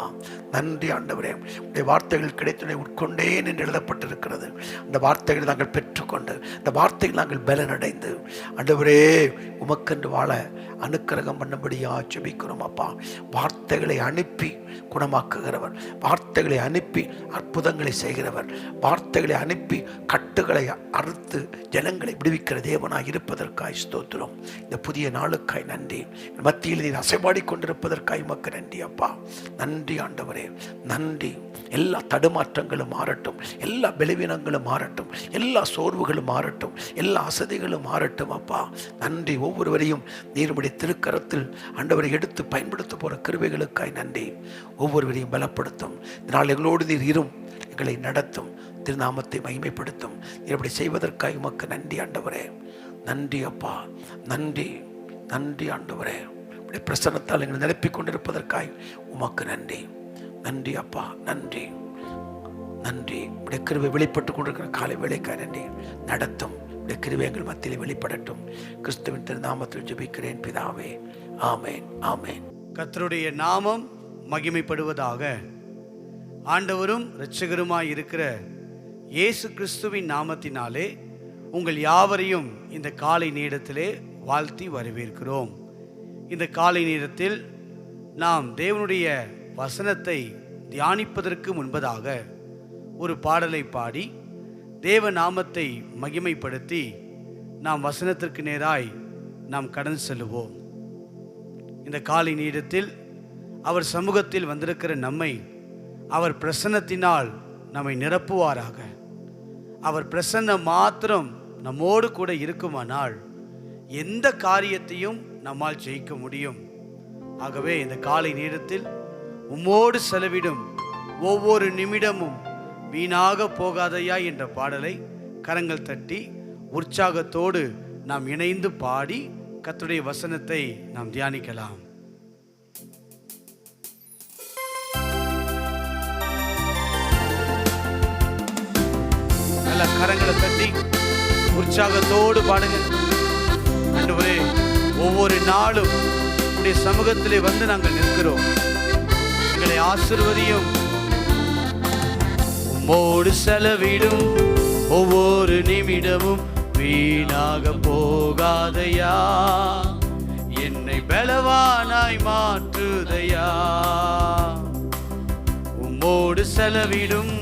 நன்றி ஆண்டவரே. உடைய வார்த்தைகள் கிடைத்துடைய உட்கொண்டேன் என்று எழுதப்பட்டிருக்கிறது. அந்த வார்த்தைகளை நாங்கள் பெற்றுக்கொண்டு, அந்த வார்த்தைகள் நாங்கள் பலனடைந்து ஆண்டவரே உமக்கென்று வாழ அனுக்கிரகம் பண்ணும்படியா ஜெபிக்கிறோம் அப்பா. வார்த்தைகளை அனுப்பி குணமாக்குகிறவர், வார்த்தைகளை அனுப்பி அற்புதங்களை செய்கிறவர், வார்த்தைகளை அனுப்பி கட்டுகளை அறுத்து ஜனங்களை விடுவிக்கிற தேவனாய் இருப்பதற்காய் ஸ்தோத்திரம். இந்த புதிய நாளுக்காய் நன்றி. மத்தியில் நீர் அசைபாடி கொண்டிருப்பதற்காய் உமக்கு நன்றி அப்பா. நன்றி ஆண்டவரே, நன்றி. எல்லா தடுமாற்றங்களும் மாறட்டும், எல்லா பலவீனங்களும் மாறட்டும், எல்லா சோர்வுகளும் மாறட்டும், எல்லா அசதிகளும் மாறட்டும் அப்பா. நன்றி. ஒவ்வொருவரையும் நீருடைய உம்முடைய திருக்கரத்தில் ஆண்டவரை எடுத்து பயன்படுத்த போகிற கிருபைகளுக்காய் நன்றி. ஒவ்வொருவரையும் பலப்படுத்தும். இதனால் எங்களோடு நீர் இரும், எங்களை நடத்தும், திருநாமத்தை மகிமைப்படுத்தும். நீர் அப்படி செய்வதற்காக உமக்கு நன்றி ஆண்டவரே. நன்றி அப்பா, நன்றி நன்றி ஆண்டவரே. உடைய பிரசன்னத்தால் எங்களை நிரப்பிக் கொண்டிருப்பதற்காய் உமக்கு நன்றி. நன்றி அப்பா, நன்றி நன்றி. உடைய கிருபை வெளிப்பட்டு கொண்டிருக்கிற காலை வேளைக்காய் நன்றி. நடத்தும் உடைய கிருபை எங்கள் மத்தியில் வெளிப்படட்டும். கிறிஸ்துவின் திருநாமத்தில் ஜெபிக்கிறேன் பிதாவே, ஆமேன் ஆமேன். கர்த்தருடைய நாமம் மகிமைப்படுவதாக. ஆண்டவரும் இரட்சகருமாய் இருக்கிற இயேசு கிறிஸ்துவின் நாமத்தினாலே உங்கள் யாவரையும் இந்த காலை நேரத்திலே வாழ்த்தி வரவேற்கிறோம். இந்த காலை நேரத்தில் நாம் தேவனுடைய வசனத்தை தியானிப்பதற்கு முன்பதாக ஒரு பாடலை பாடி தேவ நாமத்தை மகிமைப்படுத்தி நாம் வசனத்திற்கு நேராய் நாம் கடந்து செல்லுவோம். இந்த காலை நேரத்தில் அவர் சமூகத்தில் வந்திருக்கிற நம்மை அவர் பிரசன்னத்தினால் நம்மை நிரப்புவாராக. அவர் பிரசன்னம் மாத்திரம் நம்மோடு கூட இருக்குமானால் எந்த காரியத்தையும் நம்மால் ஜெயிக்க முடியும். ஆகவே இந்த காலை நேரத்தில் உம்மோடு செலவிடும் ஒவ்வொரு நிமிடமும் வீணாக போகாதையா என்ற பாடலை கரங்கள் தட்டி உற்சாகத்தோடு நாம் இணைந்து பாடி கர்த்தருடைய வசனத்தை நாம் தியானிக்கலாம். நல்ல கரங்களை தட்டி உற்சாகத்தோடு பாடுங்க. ஆண்டவரே, ஒவ்வொரு நாளும் உடைய சமூகத்திலே வந்து நாங்கள் நிற்கிறோம். எங்களை ஆசீர்வதியும். உம்மோடு செலவிடும் ஒவ்வொரு நிமிடமும் வீணாக போகாதையா, என்னை பலவானாய் மாற்றுதையா. உம்மோடு செலவிடும்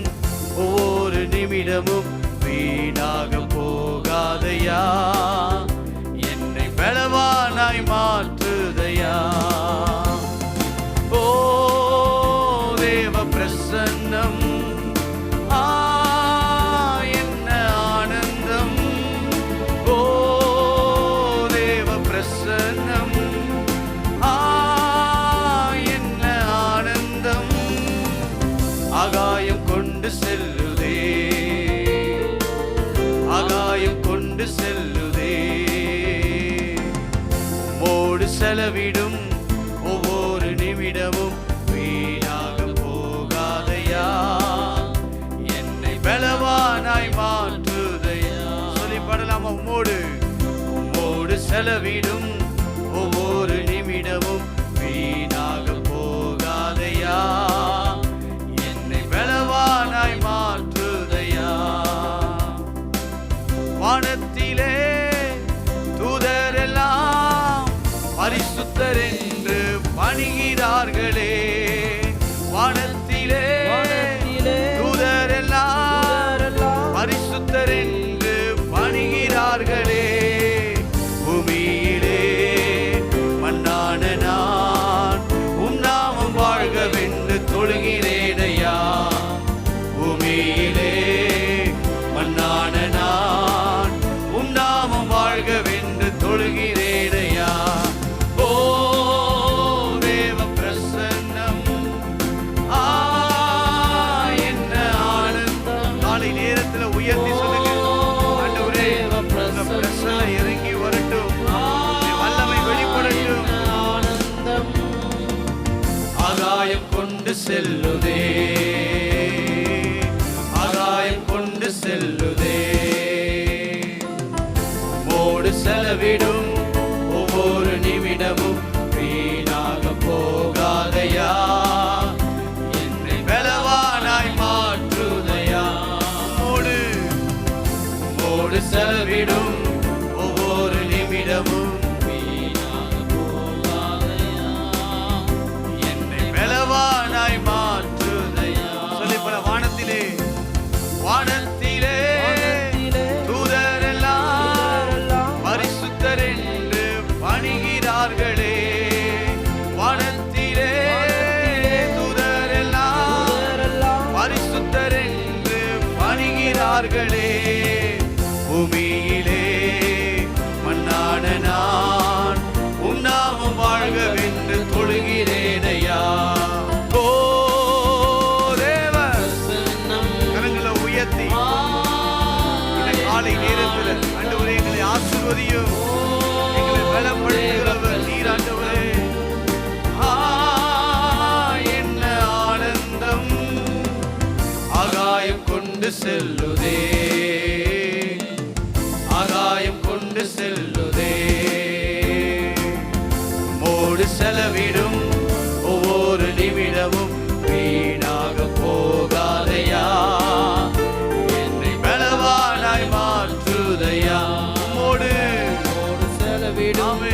ஒவ்வொரு நிமிடமும் வீணாக போகாதையா, என்னை பலவானாய் மாற்றுதையா. ஓ தேவ பிரசன்னம், என்ன ஆனந்தம். ஓ தேவ பிரசன்னம், என்ன ஆனந்தம். ஆகாயம் கொண்டு செல்லுதே, ஆகாயம் கொண்டு செல்லுதே. மோடு செலவிடும் ஒவ்வொரு நிமிடமும் வீணாக போகாதையா, என்னை பலவானாய் மாற்றுதையா. சொல்லி பாடலாமா? உம்மோடு செலவிடும் ஒவ்வொரு நிமிடமும் வீணாக போகாதையா, என்னை பலவானாய் மாற்றுதையா. வானத்திலே தூதரெல்லாம் பரிசுத்தர் என்று பணிகிறார்களே. வானத்திலே தூதரெல்லாம் பரிசுத்தர் என்று பணிகிறார்களே. பூமியிலே மண்ணான நான் உம் நாமம் வாழ்கவென்று தொழுகிறேனையா. பூமியிலே மண்ணான நான் உம் நாமம் வாழ்கவென்று தொழுகிறேனையா. ஓ தேவ பிரசன்னம், என்ன ஆனந்தம். காலை நேரத்தில் உயர்த்தி சொல்லுங்க, ஆண்டவரே உங்க பிரசன்னம் இறங்கி வரட்டும், வல்லமை வெளிப்படட்டும். ஆகாயம் கொண்டு செல்லுதே, ஆகாயம் கொண்டு செல்லுதே. மோடு செலவிடும் ஒவ்வொரு நிமிடமும் வீணாக போகாதையா, என்னை பலவானாய் மாற்றுதையா. மோடு செலவிடும் ஒவ்வொரு நிமிடமும் வீணாக போகாதையா, என்னை பலவானாய் மாற்றுதையா. சொல்லி பல வானத்திலே வானத்திலே தூதரெல்லாம் பரிசுத்தர் என்று பணிகிறார்களே. வானத்திலே தூதரெல்லாம் பரிசுத்தர் என்று பணிகிறார்களே. பூமியிலே மண்ணான நான் உம் ஆசீர்வதியும். எங்களை பலப்படுத்துகிறவர் நீர் ஆண்டவரே. என்ன ஆனந்தம் ஆகாயம் கொண்டு செல்லுதே, ஆகாயம் கொண்டு செல்லுதே. மோடு செலவிடும் ஒவ்வொரு நிமிடமும் வீணாக போகாதையா, என்னை பலவானாய் மாற்றுதையா. மோடு செலவிடும்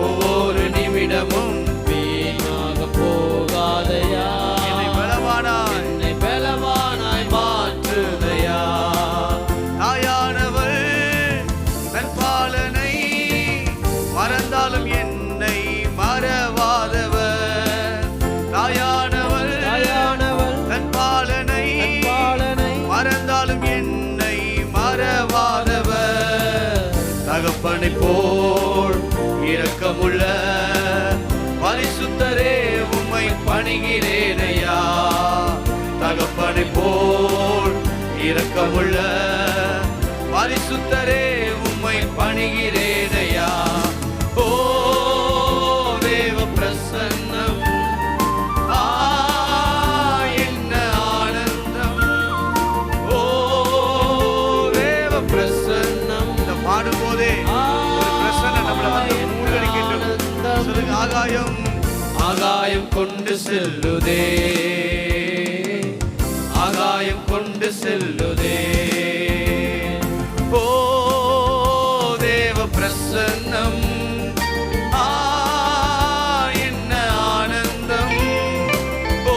ஒவ்வொரு நிமிடமும் வீணாக போகாதையா, என்னை பலவானாய் மாற்றுதையா. தாயானவள் தன் பாலனை மறந்தாலும் என்னை மறவாதவர். தாயானவள் தன் பாலனை மறந்தாலும் என்னை மறவாதவர். தகப்பனை போல் இரக்கமுள்ள பரிசுத்தரே உம்மை பணிகிறேனையா. தகப்பனை போல் இரக்கமுள்ள பரிசுத்தரே உம்மை பணிகிறேனையா. ஓ தேவ பிரசன்னம் என்ன ஆனந்தம். ஓ தேவ பிரசன்னம். இந்த பாடும்போதே ஒரு பிரசன்னம் நம்மளை வந்து மூழ்கடிக்கட்டும். சொல்லுங்க, ஆகாயம் ஆகாயம் கொண்டு செல்லுதே, ஆகாயம் கொண்டு செல்லுதே. ஓ தேவ பிரசன்னம் என்ன ஆனந்தம். ஓ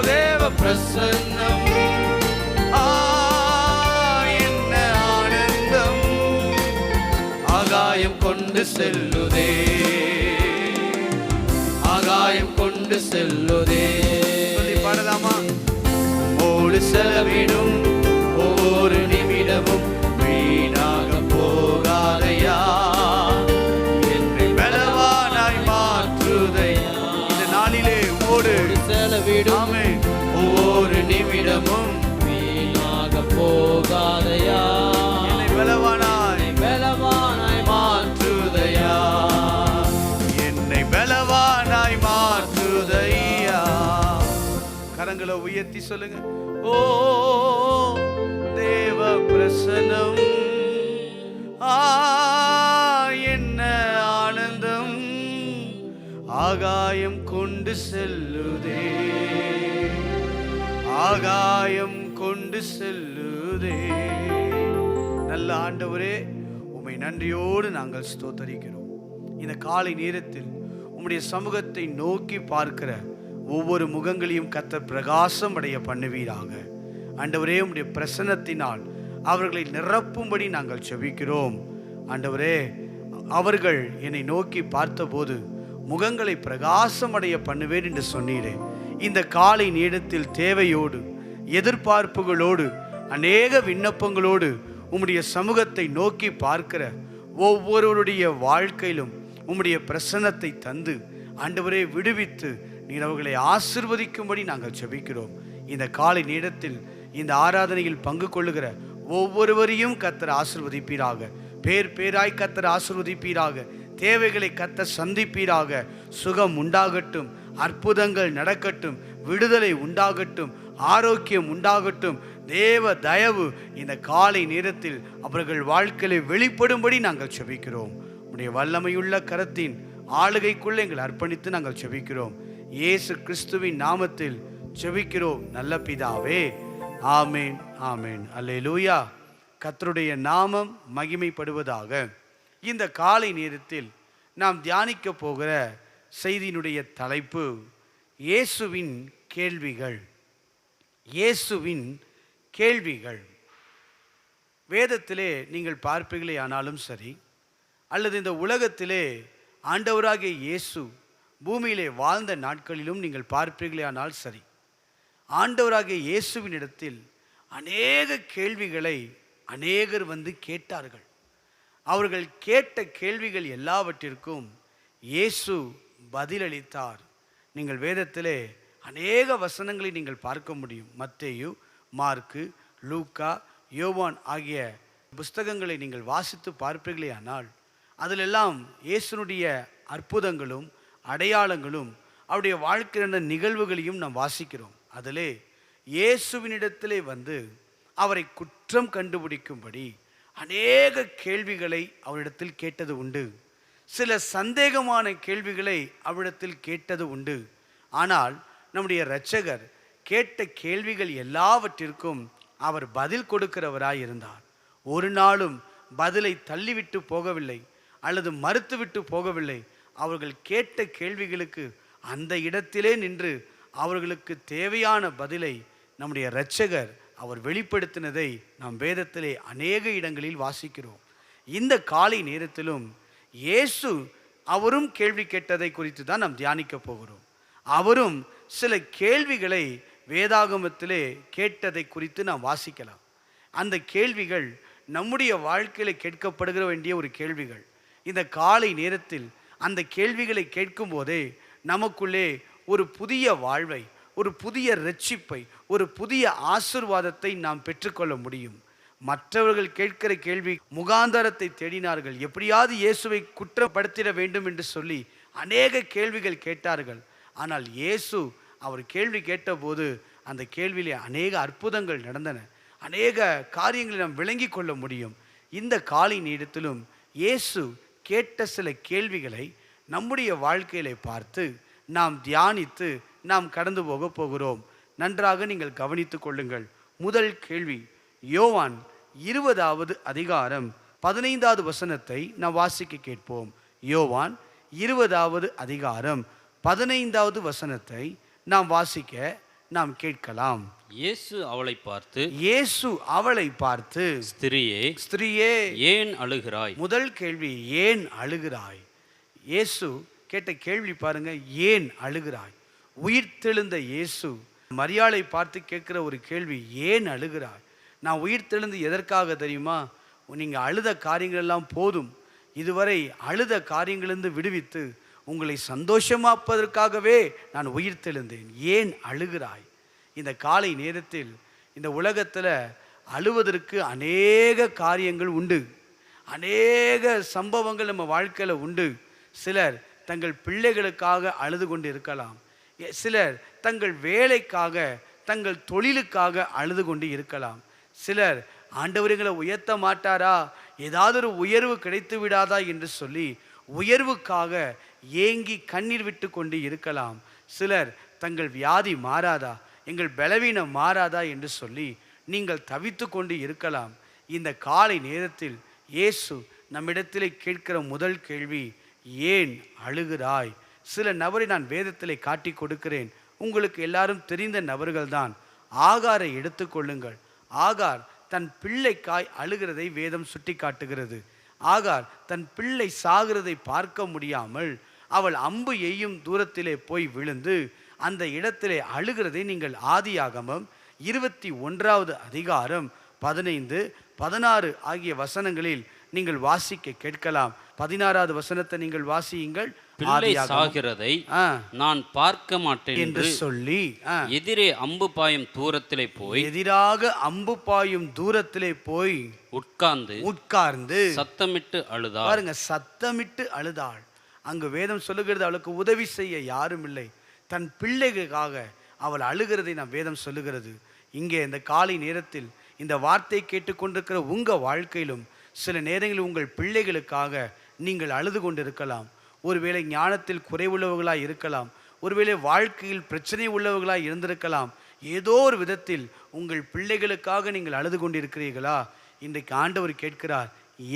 தேவ பிரசன்னம் என்ன ஆனந்தம். ஆகாயம் கொண்டு செல்லுதே, ஆகாயம் கொண்டு செல்லுதே. சொல்லி பாடலாமா? மோடு செலவிடும் ஒவ்வொரு நிமிடமும் வீணாக போகாதையா, என்னை பலவானாய் மாற்றுதையா. இந்த நாளிலே மோடு செலவிடும் ஒவ்வொரு நிமிடமும் வீணாக போகாதையா, என்னை பலவானாய் மாற்றுதையா, என்னை பலவானாய் மாற்றுதையா. கரங்களை உயர்த்தி சொல்லுங்க. ஓ தேவ பிரசன்னம் என்ன ஆனந்தம். ஆகாயம் கொண்டு செல்லுதே, ஆகாயம் கொண்டு செல்லுதே. நல்ல ஆண்டவரே, உம்மை நன்றியோடு நாங்கள் ஸ்தோத்தரிக்கிறோம். இந்த காலை நேரத்தில் உம்முடைய சமூகத்தை நோக்கி பார்க்கிற ஒவ்வொரு முகங்களையும் கர்த்தர் பிரகாசம் அடைய பண்ணுவீராக. ஆண்டவரே, உம்முடைய பிரசன்னத்தினால் அவர்களை நிரப்பும்படி நாங்கள் செபிக்கிறோம். ஆண்டவரே, அவர்கள் என்னை நோக்கி பார்த்தபோது முகங்களை பிரகாசம் அடைய பண்ணுவேன் என்று சொன்னீரே. இந்த காலை நேரத்தில் தேவையோடு எதிர்பார்ப்புகளோடு அநேக விண்ணப்பங்களோடு உம்முடைய சமூகத்தை நோக்கி பார்க்கிற ஒவ்வொருவருடைய வாழ்க்கையிலும் உம்முடைய பிரசன்னத்தை தந்து ஆண்டவரே விடுவித்து நீர் அவர்களை ஆசிர்வதிக்கும்படி நாங்கள் செபிக்கிறோம். இந்த காலை நேரத்தில் இந்த ஆராதனையில் பங்கு கொள்ளுகிற ஒவ்வொருவரையும் கர்த்தர் ஆசிர்வதிப்பீராக. பேர் பேராய் கர்த்தர் ஆசிர்வதிப்பீராக. தேவைகளை கர்த்தர் சந்திப்பீராக. சுகம் உண்டாகட்டும், அற்புதங்கள் நடக்கட்டும், விடுதலை உண்டாகட்டும், ஆரோக்கியம் உண்டாகட்டும். தேவ தயவு இந்த காலை நேரத்தில் அவர்கள் வாழ்க்கையை வெளிப்படும்படி நாங்கள் செபிக்கிறோம். உடைய வல்லமையுள்ள கரத்தின் ஆளுகைக்குள்ளே எங்களை அர்ப்பணித்து நாங்கள் செபிக்கிறோம். இயேசு கிறிஸ்துவின் நாமத்தில் செபிக்கிறோம் நல்ல பிதாவே. ஆமேன், ஆமேன். அல்லேலூயா. கர்த்தருடைய நாமம் மகிமைப்படுவதாக. இந்த காலை நேரத்தில் நாம் தியானிக்க போகிற செய்தியினுடைய தலைப்பு இயேசுவின் கேள்விகள். இயேசுவின் கேள்விகள். வேதத்திலே நீங்கள் பார்ப்பீர்களே ஆனாலும் சரி, அல்லது இந்த உலகத்திலே ஆண்டவராகிய இயேசு பூமியிலே வாழ்ந்த நாட்களிலும் நீங்கள் பார்ப்பீர்களே ஆனால் சரி, ஆண்டவராகிய இயேசுவின் இடத்தில் அநேக கேள்விகளை அநேகர் வந்து கேட்டார்கள். அவர்கள் கேட்ட கேள்விகள் எல்லாவற்றிற்கும் இயேசு பதிலளித்தார். நீங்கள் வேதத்திலே அநேக வசனங்களை நீங்கள் பார்க்க முடியும். மத்தேயு, மார்க்கு, லூக்கா, யோவான் ஆகிய புஸ்தகங்களை நீங்கள் வாசித்து பார்ப்பீர்களே ஆனால் அதிலெல்லாம் இயேசுனுடைய அற்புதங்களும் அடையாளங்களும் அவருடைய வாழ்க்கையான நிகழ்வுகளையும் நாம் வாசிக்கிறோம். அதிலே இயேசுவினிடத்திலே வந்து அவரை குற்றம் கண்டுபிடிக்கும்படி அநேக கேள்விகளை அவரிடத்தில் கேட்டது உண்டு. சில சந்தேகமான கேள்விகளை அவரிடத்தில் கேட்டது உண்டு. ஆனால் நம்முடைய இரட்சகர் கேட்ட கேள்விகள் எல்லாவற்றிற்கும் அவர் பதில் கொடுக்கிறவராய் இருந்தார். ஒரு நாளும் பதிலை தள்ளிவிட்டு போகவில்லை அல்லது மறுத்துவிட்டு போகவில்லை. அவர்கள் கேட்ட கேள்விகளுக்கு அந்த இடத்திலே நின்று அவர்களுக்கு தேவையான பதிலை நம்முடைய இரட்சகர் அவர் வெளிப்படுத்தினதை நாம் வேதத்திலே அநேக இடங்களில் வாசிக்கிறோம். இந்த காலை நேரத்திலும் இயேசு அவரும் கேள்வி கேட்டதை குறித்து தான் நாம் தியானிக்க போகிறோம். அவரும் சில கேள்விகளை வேதாகமத்திலே கேட்டதை குறித்து நாம் வாசிக்கலாம். அந்த கேள்விகள் நம்முடைய வாழ்க்கையில் கேட்கப்படுகிற வேண்டிய ஒரு கேள்விகள். இந்த காலை நேரத்தில் அந்த கேள்விகளை கேட்கும் போதே நமக்குள்ளே ஒரு புதிய வாழ்வை, ஒரு புதிய இரட்சிப்பை, ஒரு புதிய ஆசீர்வாதத்தை நாம் பெற்றுக்கொள்ள முடியும். மற்றவர்கள் கேட்கிற கேள்வி முகாந்தரத்தை தேடினார்கள், எப்படியாவது இயேசுவை குற்றப்படுத்திட வேண்டும் என்று சொல்லி அநேக கேள்விகள் கேட்டார்கள். ஆனால் இயேசு அவர் கேள்வி கேட்டபோது அந்த கேள்வியிலே அநேக அற்புதங்கள் நடந்தன, அநேக காரியங்களை நாம் விளங்கி கொள்ள முடியும். இந்த காலை நேரத்திலும் இயேசு கேட்ட சில கேள்விகளை நம்முடைய வாழ்க்கையிலே பார்த்து நாம் தியானித்து நாம் கடந்து போக போகிறோம். நன்றாக நீங்கள் கவனித்துக் கொள்ளுங்கள். முதல் கேள்வி, யோவான் 20வது அதிகாரம் 15வது வசனத்தை நாம் வாசிக்க கேட்போம். யோவான் 20வது அதிகாரம் 15வது வசனத்தை நாம் வாசிக்க நாம் கேட்கலாம். இயேசு அவளை பார்த்து ஸ்திரியே ஏன் அழுகிறாய்? முதல் கேள்வி, ஏன் அழுகிறாய்? இயேசு கேட்ட கேள்வி பாருங்க, ஏன் அழுகிறாய்? உயிர்த்தெழுந்த இயேசு மரியாளை பார்த்து கேட்கிற ஒரு கேள்வி, ஏன் அழுகிறாய்? நான் உயிர்த்தெழுந்து எதற்காக தெரியுமா? நீங்கள் அழுத காரியங்கள் எல்லாம் போதும், இதுவரை அழுத காரியங்களிலிருந்து விடுவித்து உங்களை சந்தோஷமாப்பதற்காகவே நான் உயிர்த்தெழுந்தேன், ஏன் அழுகிறாய்? இந்த காலை நேரத்தில் இந்த உலகத்தில் அழுவதற்கு அநேக காரியங்கள் உண்டு, அநேக சம்பவங்கள் நம்ம வாழ்க்கையில் உண்டு. சிலர் தங்கள் பிள்ளைகளுக்காக அழுது கொண்டு இருக்கலாம், சிலர் தங்கள் வேலைக்காக தங்கள் தொழிலுக்காக அழுது கொண்டு இருக்கலாம். சிலர் ஆண்டவர்களை உயர்த்த மாட்டாரா, ஏதாவது ஒரு உயர்வு கிடைத்து விடாதா என்று சொல்லி உயர்வுக்காக ஏங்கி கண்ணீர் விட்டு கொண்டு இருக்கலாம். சிலர் தங்கள் வியாதி மாறாதா, எங்கள் பலவீனம் மாறாதா என்று சொல்லி நீங்கள் தவித்து கொண்டு இருக்கலாம். இந்த காலை நேரத்தில் இயேசு நம்மிடத்திலே கேட்கிற முதல் கேள்வி, ஏன் அழுகிறாய்? சில நபரை நான் வேதத்திலே காட்டி கொடுக்கிறேன், உங்களுக்கு எல்லாரும் தெரிந்த நபர்கள்தான். ஆகாரை எடுத்துக்கொள்ளுங்கள். ஆகார் தன் பிள்ளைக்காய் அழுகிறதை வேதம் சுட்டி காட்டுகிறது. ஆகார் தன் பிள்ளை சாகிறதை பார்க்க முடியாமல் அவள் அம்பு எய்யும் தூரத்திலே போய் விழுந்து அந்த இடத்திலே அழுகிறதை நீங்கள் ஆதியாகமம் 21வது அதிகாரம் 15, 16 ஆகிய வசனங்களில் நீங்கள் வாசிக்க கேட்கலாம். 16வது வசனத்தை நீங்கள் வாசியுங்கள். பிள்ளை சாகிறதை நான் பார்க்க மாட்டேன் என்று சொல்லி எதிரே அம்பு பாயும் தூரத்திலே போய், எதிராக அம்பு பாயும் தூரத்திலே போய் உட்கார்ந்து சத்தமிட்டு அழுதாள். பாருங்க, சத்தமிட்டு அழுதாள். அங்கு வேதம் சொல்லுகிறது அவளுக்கு உதவி செய்ய யாரும் இல்லை, தன் பிள்ளைகளுக்காக அவள் அழுகிறதை நாம் வேதம் சொல்லுகிறது. இங்கே இந்த காலை நேரத்தில் இந்த வார்த்தை கேட்டுக்கொண்டிருக்கிற உங்கள் வாழ்க்கையிலும் சில நேரங்களில் உங்கள் பிள்ளைகளுக்காக நீங்கள் அழுது கொண்டிருக்கலாம். ஒருவேளை ஞானத்தில் குறைவுள்ளவர்களாக இருக்கலாம், ஒருவேளை வாழ்க்கையில் பிரச்சனை உள்ளவர்களாக இருந்திருக்கலாம். ஏதோ ஒரு விதத்தில் உங்கள் பிள்ளைகளுக்காக நீங்கள் அழுது கொண்டிருக்கிறீர்களா? இன்றைக்கு ஆண்டவர் கேட்கிறார்,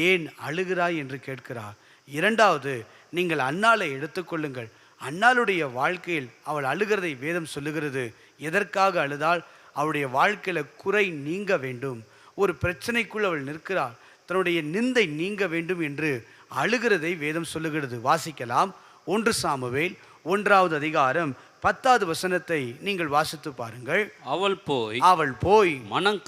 ஏன் அழுகிறாய் என்று கேட்கிறார். இரண்டாவது, நீங்கள் அன்னாளை எடுத்துக்கொள்ளுங்கள். அன்னாளுடைய வாழ்க்கையில் அவள் அழுகிறதை வேதம் சொல்லுகிறது. எதற்காக அழுதாள்? அவளுடைய வாழ்க்கையில் குறை நீங்க வேண்டும், ஒரு பிரச்சனைக்குள் அவள் நிற்கிறாள், தன்னுடைய நிந்தை நீங்க வேண்டும் என்று அழுகிறதை வேதம் சொல்லுகிறது. வாசிக்கலாம். 1 சாமுவேல் 1வது அதிகாரம் 10வது வசனத்தை நீங்கள் வாசித்து பாருங்கள். அவள் போய் மனம்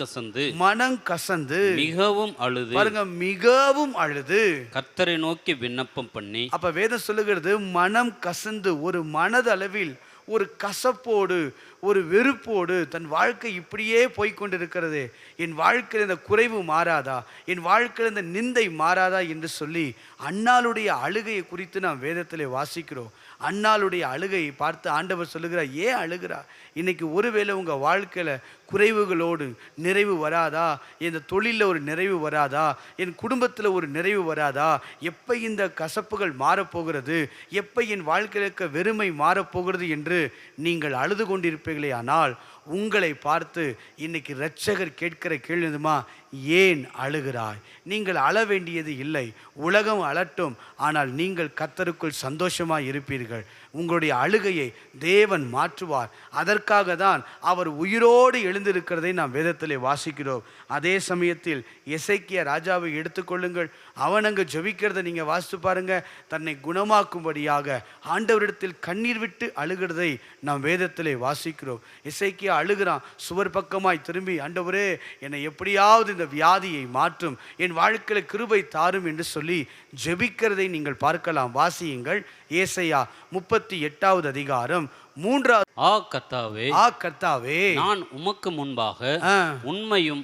கசந்து மிகவும் அழுது, பாருங்க, மிகவும் அழுது கர்த்தரை நோக்கி விண்ணப்பம் பண்ணி. அப்ப வேதம் சொல்லுகிறது, மனம் கசந்து, ஒரு மனதளவில் ஒரு கசப்போடு, ஒரு வெறுப்போடு தன் வாழ்க்கை இப்படியே போய்கொண்டிருக்கிறது, என் வாழ்க்கையில் இந்த குறைவு மாறாதா, என் வாழ்க்கையில் இந்த நிந்தை மாறாதா என்று சொல்லி அன்னாளுடைய அழுகையை குறித்து நாம் வேதத்திலே வாசிக்கிறோம். அன்னாளுடைய அழுகையை பார்த்து ஆண்டவர் சொல்லுகிறார், ஏன் அழுகிறா? இன்னைக்கு ஒருவேளை உங்கள் வாழ்க்கையில் குறைவுகளோடு நிறைவு வராதா, இந்த தொழிலில் ஒரு நிறைவு வராதா, என் குடும்பத்தில் ஒரு நிறைவு வராதா, எப்போ இந்த கசப்புகள் மாறப்போகிறது, எப்போ என் வாழ்க்கையில் இருக்க வெறுமை மாறப்போகிறது என்று நீங்கள் அழுது கொண்டிருப்பீர்களே, ஆனால் உங்களை பார்த்து இன்னைக்கு இரட்சகர் கேட்கிற கேள்விமா, ஏன் அழுகிறாய்? நீங்கள் அழ வேண்டியது இல்லை, உலகம் அழட்டும், ஆனால் நீங்கள் கர்த்தருக்குள் சந்தோஷமாய் இருப்பீர்கள். உங்களுடைய அழுகையை தேவன் மாற்றுவார். அதற்காக தான் அவர் உயிரோடு எழுந்திருக்கிறதை நாம் வேதத்திலே வாசிக்கிறோம். அதே சமயத்தில் எசேக்கியா ராஜாவை எடுத்துக்கொள்ளுங்கள். அவன் அங்கே ஜெபிக்கிறத நீங்கள் வாசித்து பாருங்க. தன்னை குணமாக்கும்படியாக ஆண்டவரிடத்தில் கண்ணீர் விட்டு அழுகிறதை நாம் வேதத்திலே வாசிக்கிறோம். எசேக்கியா அழுகிறான், சுவர் பக்கமாய் திரும்பி, ஆண்டவரே என்னை எப்படியாவது இந்த வியாதியை மாற்றும், என் வாழ்க்கையில் கிருபை தாரும் என்று சொல்லி ஜெபிக்கிறதை நீங்கள் பார்க்கலாம். வாசியுங்கள். ஏசாயா 38வது அதிகாரம் 3வது. கர்த்தாவே, நான் உமக்கு முன்பாக உண்மையும்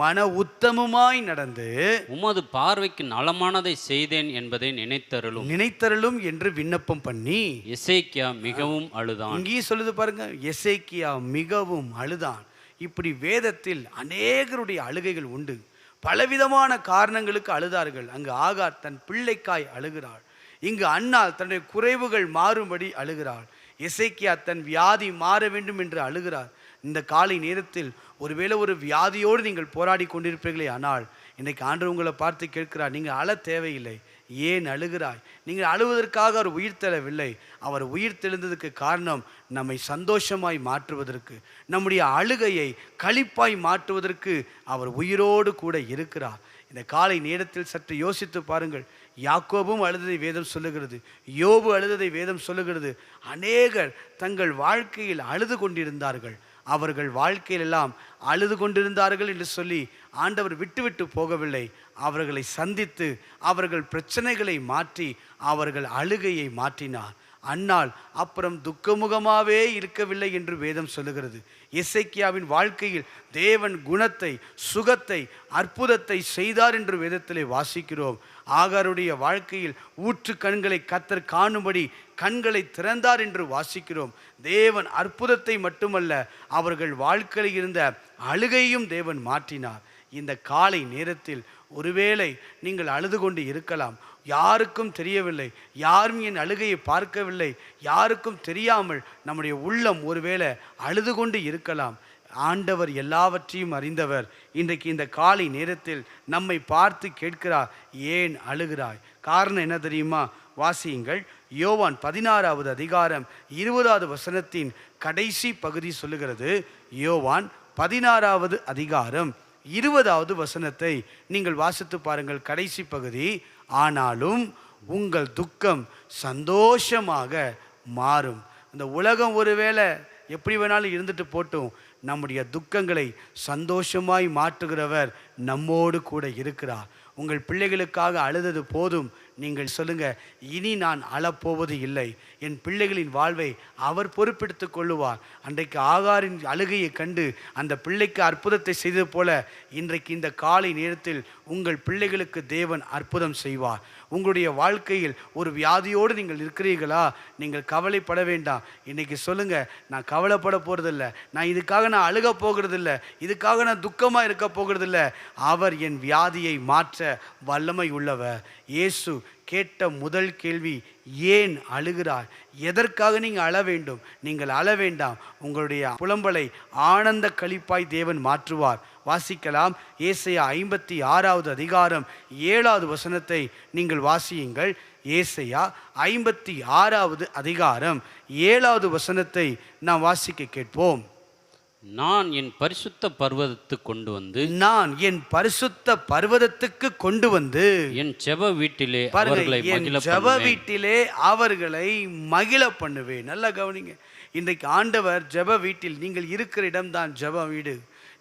மன உத்தமமாய் நடந்து உமது பார்வைக்கு நலமானதை செய்தேன் என்பதை நினைத்தருளும் என்று விண்ணப்பம் பண்ணி எசேக்கியா மிகவும் அழுதான். இங்கேயும் சொல்லுது பாருங்க, எசேக்கியா மிகவும் அழுதான். இப்படி வேதத்தில் அநேகருடைய அழுகைகள் உண்டு. பலவிதமான காரணங்களுக்கு அழுதார்கள். அங்கு ஆகார் தன் பிள்ளைக்காய் அழுகிறாள். இங்கு அன்னாள் தன்னுடைய குறைவுகள் மாறும்படி அழுகிறாள். எசேக்கியா தன் வியாதி மாற வேண்டும் என்று அழுகிறார். இந்த காலை நேரத்தில் ஒருவேளை ஒரு வியாதியோடு நீங்கள் போராடி கொண்டிருப்பீர்களே, ஆனால் இன்றைக்கு ஆண்டவர் உங்களை பார்த்து கேட்கிறார், நீங்கள் அழ தேவையில்லை, ஏன் அழுகிறாய்? நீங்கள் அழுவதற்காக அவர் உயிர் தெழவில்லை. அவர் உயிர் தெழுந்ததுக்கு காரணம் நம்மை சந்தோஷமாய் மாற்றுவதற்கு, நம்முடைய அழுகையை களிப்பாய் மாற்றுவதற்கு அவர் உயிரோடு கூட இருக்கிறார். இந்த காலை நேரத்தில் சற்று யோசித்து பாருங்கள். யாக்கோபும் அழுததை வேதம் சொல்லுகிறது, யோபு அழுததை வேதம் சொல்லுகிறது. அநேகர் தங்கள் வாழ்க்கையில் அழுது கொண்டிருந்தார்கள். அவர்கள் வாழ்க்கையிலெல்லாம் அழுது கொண்டிருந்தார்கள் என்று சொல்லி ஆண்டவர் விட்டுவிட்டு போகவில்லை. அவர்களை சந்தித்து அவர்கள் பிரச்சனைகளை மாற்றி அவர்கள் அழுகையை மாற்றினார். அன்னாள் அப்புறம் துக்கமுகமாகவே இருக்கவில்லை என்று வேதம் சொல்லுகிறது. எசேக்கியாவின் வாழ்க்கையில் தேவன் குணத்தை, சுகத்தை, அற்புதத்தை செய்தார் என்று வேதத்திலே வாசிக்கிறோம். ஆகாருடைய வாழ்க்கையில் ஊற்று கண்களை கர்த்தர் காணும்படி கண்களை திறந்தார் என்று வாசிக்கிறோம். தேவன் அற்புதத்தை மட்டுமல்ல, அவர்கள் வாழ்க்கையில் இருந்த அழுகையும் தேவன் மாற்றினார். இந்த காலை நேரத்தில் ஒருவேளை நீங்கள் அழுது கொண்டு இருக்கலாம். யாருக்கும் தெரியவில்லை, யாரும் என் அழுகையை பார்க்கவில்லை, யாருக்கும் தெரியாமல் நம்முடைய உள்ளம் ஒருவேளை அழுது கொண்டு இருக்கலாம். ஆண்டவர் எல்லாவற்றையும் அறிந்தவர். இன்றைக்கு இந்த காலை நேரத்தில் நம்மை பார்த்து கேட்கிறார், ஏன் அழுகிறாய்? காரணம் என்ன தெரியுமா? வாசியுங்கள். யோவான் 16வது அதிகாரம் 20வது வசனத்தின் கடைசி பகுதி சொல்லுகிறது. யோவான் 16வது அதிகாரம் 20வது வசனத்தை நீங்கள் வாசித்து பாருங்கள். கடைசி பகுதி, ஆனாலும் உங்கள் துக்கம் சந்தோஷமாக மாறும். இந்த உலகம் ஒருவேளை எப்படி வேணாலும் இருந்துட்டு போட்டும், நம்முடைய துக்கங்களை சந்தோஷமாய் மாற்றுகிறவர் நம்மோடு கூட இருக்கிறார். உங்கள் பிள்ளைகளுக்காக அழுதது போதும். நீங்கள் சொல்லுங்க, இனி நான் அழப்போவது இல்லை, என் பிள்ளைகளின் வாழ்வை அவர் பொறுப்பெடுத்துக் கொள்ளுவார். அன்றைக்கு ஆகாரின் அழுகையை கண்டு அந்த பிள்ளைக்கு அற்புதத்தை செய்தது போல இன்றைக்கு இந்த காலை நேரத்தில் உங்கள் பிள்ளைகளுக்கு தேவன் அற்புதம் செய்வார். உங்களுடைய வாழ்க்கையில் ஒரு வியாதியோடு நீங்கள் இருக்கிறீர்களா? நீங்கள் கவலைப்பட வேண்டாம். இன்னைக்கு சொல்லுங்க, நான் கவலைப்பட போறதில்லை, நான் இதுக்காக நான் அழுக போகிறதில்ல, இதுக்காக நான் துக்கமாக இருக்க போகிறதில்ல. அவர் என் வியாதியை மாற்ற வல்லமை உள்ளவர். இயேசு கேட்ட முதல் கேள்வி, ஏன் அழுகிறாய்? எதற்காக நீங்கள் அழ வேண்டும்? நீங்கள் அழ வேண்டாம். உங்களுடைய புலம்பலை ஆனந்த களிப்பாய் தேவன் மாற்றுவார். வாசிக்கலாம். ஏசாயா 56வது அதிகாரம் 7வது வசனத்தை நீங்கள் வாசியுங்கள். ஏசாயா 56வது அதிகாரம் 7வது வசனத்தை நாம் வாசிக்க கேட்போம். நான் என் பரிசுத்த பர்வதத்துக்கு கொண்டு வந்து என் ஜெப வீட்டிலே அவர்களை மகிழ பண்ணுவேன். நல்லா கவனிங்க. இன்றைக்கு ஆண்டவர் ஜெப வீட்டில், நீங்கள் இருக்கிற இடம்தான் ஜெப வீடு.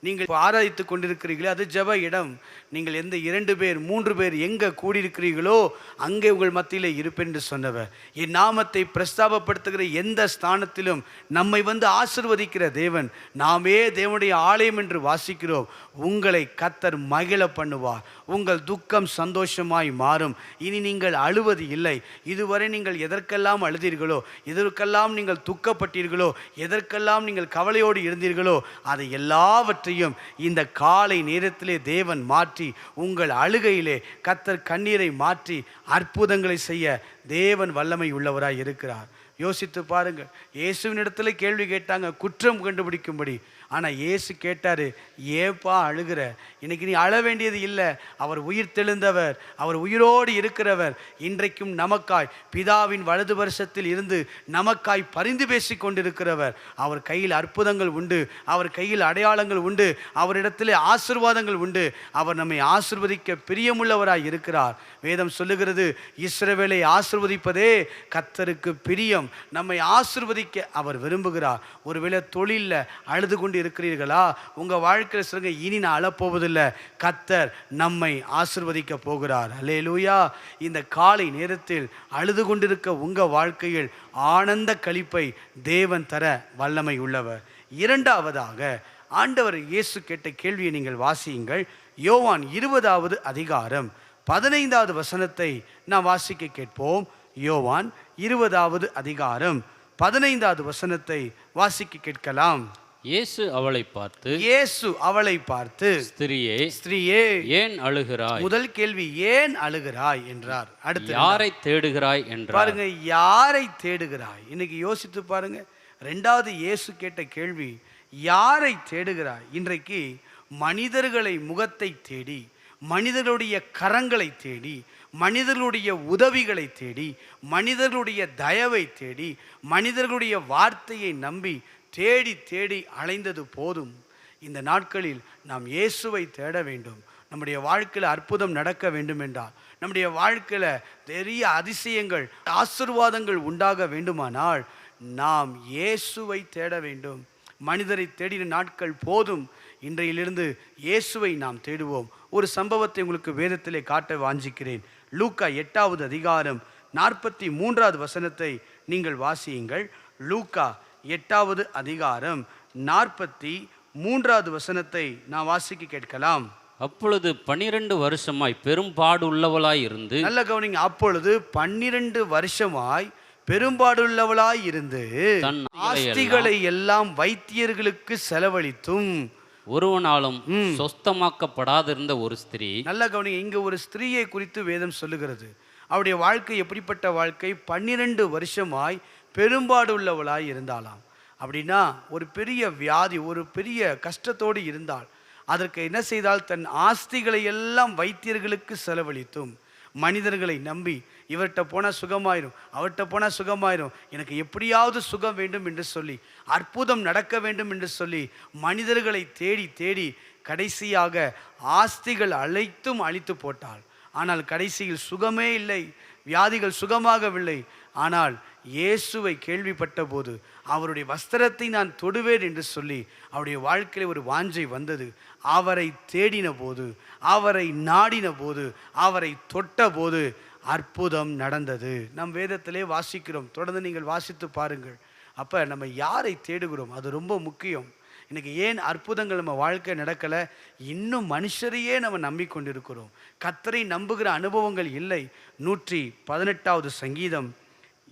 நீங்கள் ஆராதித்து கொண்டிருக்கிறீர்களே அது ஜெப இடம். நீங்கள் எந்த 2 பேர் 3 பேர் எங்கே கூடியிருக்கிறீர்களோ அங்கே உங்கள் மத்தியிலே இருப்பேன் என்று சொன்னவர். என் நாமத்தை பிரஸ்தாபப்படுத்துகிற எந்த ஸ்தானத்திலும் நம்மை வந்து ஆசிர்வதிக்கிற தேவன். நாமே தேவனுடைய ஆலயம் என்று வாசிக்கிறோம். உங்களை கர்த்தர் மகிழ பண்ணுவார். உங்கள் துக்கம் சந்தோஷமாய் மாறும். இனி நீங்கள் அழுவது இல்லை. இதுவரை நீங்கள் எதற்கெல்லாம் அழுதீர்களோ, எதற்கெல்லாம் நீங்கள் துக்கப்பட்டீர்களோ, எதற்கெல்லாம் நீங்கள் கவலையோடு இருந்தீர்களோ அதை எல்லாவற்றையும் இந்த காலை நேரத்திலே தேவன் மாற்றி உங்கள் அழுகையிலே கர்த்தர் கண்ணீரை மாற்றி அற்புதங்களை செய்ய தேவன் வல்லமை உள்ளவராய் இருக்கிறார். யோசித்து பாருங்கள். இயேசுவின் இடத்துல கேள்வி கேட்டாங்க குற்றம் கண்டுபிடிக்கும்படி. ஆனால் இயேசு கேட்டார், ஏப்பா அழுகிற? இன்னைக்கு நீ அழ வேண்டியது இல்லை. அவர் உயிர் தெழுந்தவர், அவர் உயிரோடு இருக்கிறவர். இன்றைக்கும் நமக்காய் பிதாவின் வலது வருஷத்தில் இருந்து நமக்காய் பரிந்து பேசி கொண்டிருக்கிறவர். அவர் கையில் அற்புதங்கள் உண்டு, அவர் கையில் அடையாளங்கள் உண்டு, அவரிடத்திலே ஆசீர்வாதங்கள் உண்டு. அவர் நம்மை ஆசீர்வதிக்க பிரியமுள்ளவராய் இருக்கிறார். வேதம் சொல்லுகிறது, இஸ்ரவேலை ஆசீர்வதிப்பதே கர்த்தருக்கு பிரியம். நம்மை ஆசீர்வதிக்க அவர் விரும்புகிறார். ஒருவேளை தொழிலில் அழுது கொண்டு இருக்கிறீர்களா? உங்க வாழ்க்கையில் சொல்லுங்க, இனி நான் அழப்போவதில்லை, கர்த்தர் நம்மை ஆசீர்வதிக்க போகிறார். அல்லேலூயா. இந்த காலை நேரத்தில் அழுது கொண்டிருக்க உங்க வாழ்க்கையில் ஆனந்த களிப்பை தேவன் தர வல்லமை உள்ளவர். இரண்டாவதாக ஆண்டவர் இயேசு கேட்ட கேள்வியை நீங்கள் வாசியுங்கள். யோவான் 20வது அதிகாரம் 15வது வசனத்தை நாம் வாசிக்க கேட்போம். யோவான் 20வது அதிகாரம் 15வது வசனத்தை வாசிக்க கேட்கலாம். இயேசு அவளை பார்த்து ஸ்திரியே ஏன் அழுகிறாய்? முதல் கேள்வி, ஏன் அழுகிறாய் என்றார். அடுத்து, யாரை தேடுகிறாய் என்றார். பாருங்க, யாரை தேடுகிறாய்? இன்னைக்கு யோசித்து பாருங்க. ரெண்டாவது இயேசு கேட்ட கேள்வி, யாரை தேடுகிறாய்? இன்றைக்கு மனிதர்களை முகத்தை தேடி, மனிதர்களுடைய கரங்களை தேடி, மனிதர்களுடைய உதவிகளை தேடி, மனிதர்களுடைய தயவை தேடி, மனிதர்களுடைய வார்த்தையை நம்பி தேடி தேடி அலைந்தது போதும். இந்த நாட்களில் நாம் இயேசுவை தேட வேண்டும். நம்முடைய வாழ்க்கையில் அற்புதம் நடக்க வேண்டும் என்றால், நம்முடைய வாழ்க்கையில் பெரிய அதிசயங்கள் ஆசீர்வாதங்கள் உண்டாக வேண்டுமானால் நாம் இயேசுவை தேட வேண்டும். மனிதரை தேடின நாட்கள் போதும். இன்றையிலிருந்து இயேசுவை நாம் தேடுவோம். ஒரு சம்பவத்தை உங்களுக்கு வேதத்திலே காட்ட வாஞ்சிக்கிறேன். லூக்கா 8வது அதிகாரம் 43வது வசனத்தை நீங்கள் வாசியுங்கள். லூக்கா 8வது அதிகாரம் 43வது வசனத்தை நான் வாசிக்க கேட்கலாம். அப்பொழுது 12 வருஷமாய் பெரும்பாடு உள்ளவளாய் இருந்து, நல்ல கவனிங்க, அப்பொழுது 12 வருஷமாய் பெரும்பாடுள்ளவளாய் இருந்து தன் ஆஸ்திகளை எல்லாம் வைத்தியர்களுக்கு செலவழித்தும் ஒருவனாலும் சொஸ்தமாக்கப்படாதிருந்த ஒரு ஸ்திரீ. நல்ல கவனிங்க, இங்க ஒரு ஸ்திரீயை குறித்து வேதம் சொல்லுகிறது. அவருடைய வாழ்க்கை எப்படிப்பட்ட வாழ்க்கை? 12 வருஷமாய் பெரும்பாடு உள்ளவளாய் இருந்தாளாம். அப்படின்னா ஒரு பெரிய வியாதி, ஒரு பெரிய கஷ்டத்தோடு இருந்தாள். அதற்கு என்ன செய்தால், தன் ஆஸ்திகளை எல்லாம் வைத்தியர்களுக்கு செலவழித்தும் மனிதர்களை நம்பி, இவர்கிட்ட போனால் சுகமாயிரும், அவர்கிட்ட போனால் சுகமாயிரும், எனக்கு எப்படியாவது சுகம் வேண்டும் என்று சொல்லி, அற்புதம் நடக்க வேண்டும் என்று சொல்லி மனிதர்களை தேடி தேடி கடைசியாக ஆஸ்திகள் அழைத்தும் அழித்து போட்டாள். ஆனால் கடைசியில் சுகமே இல்லை, வியாதிகள் சுகமாகவில்லை. ஆனால் இயேசுவை கேள்விப்பட்ட போது, அவருடைய வஸ்திரத்தை நான் தொடுவேன் என்று சொல்லி அவருடைய வாழ்க்கையில் ஒரு வாஞ்சை வந்தது. அவரை தேடின போது, அவரை நாடின போது, அவரை தொட்ட போது அற்புதம் நடந்தது. நம் வேதத்திலே வாசிக்கிறோம். தொடர்ந்து நீங்கள் வாசித்து பாருங்கள். அப்போ நம்ம யாரை தேடுகிறோம், அது ரொம்ப முக்கியம். இன்னைக்கு ஏன் அற்புதங்கள் நம்ம வாழ்க்கை நடக்கலை? இன்னும் மனுஷரையே நம்ம நம்பிக்கொண்டிருக்கிறோம். கர்த்தரை நம்புகிற அனுபவங்கள் இல்லை. 118வது சங்கீதம்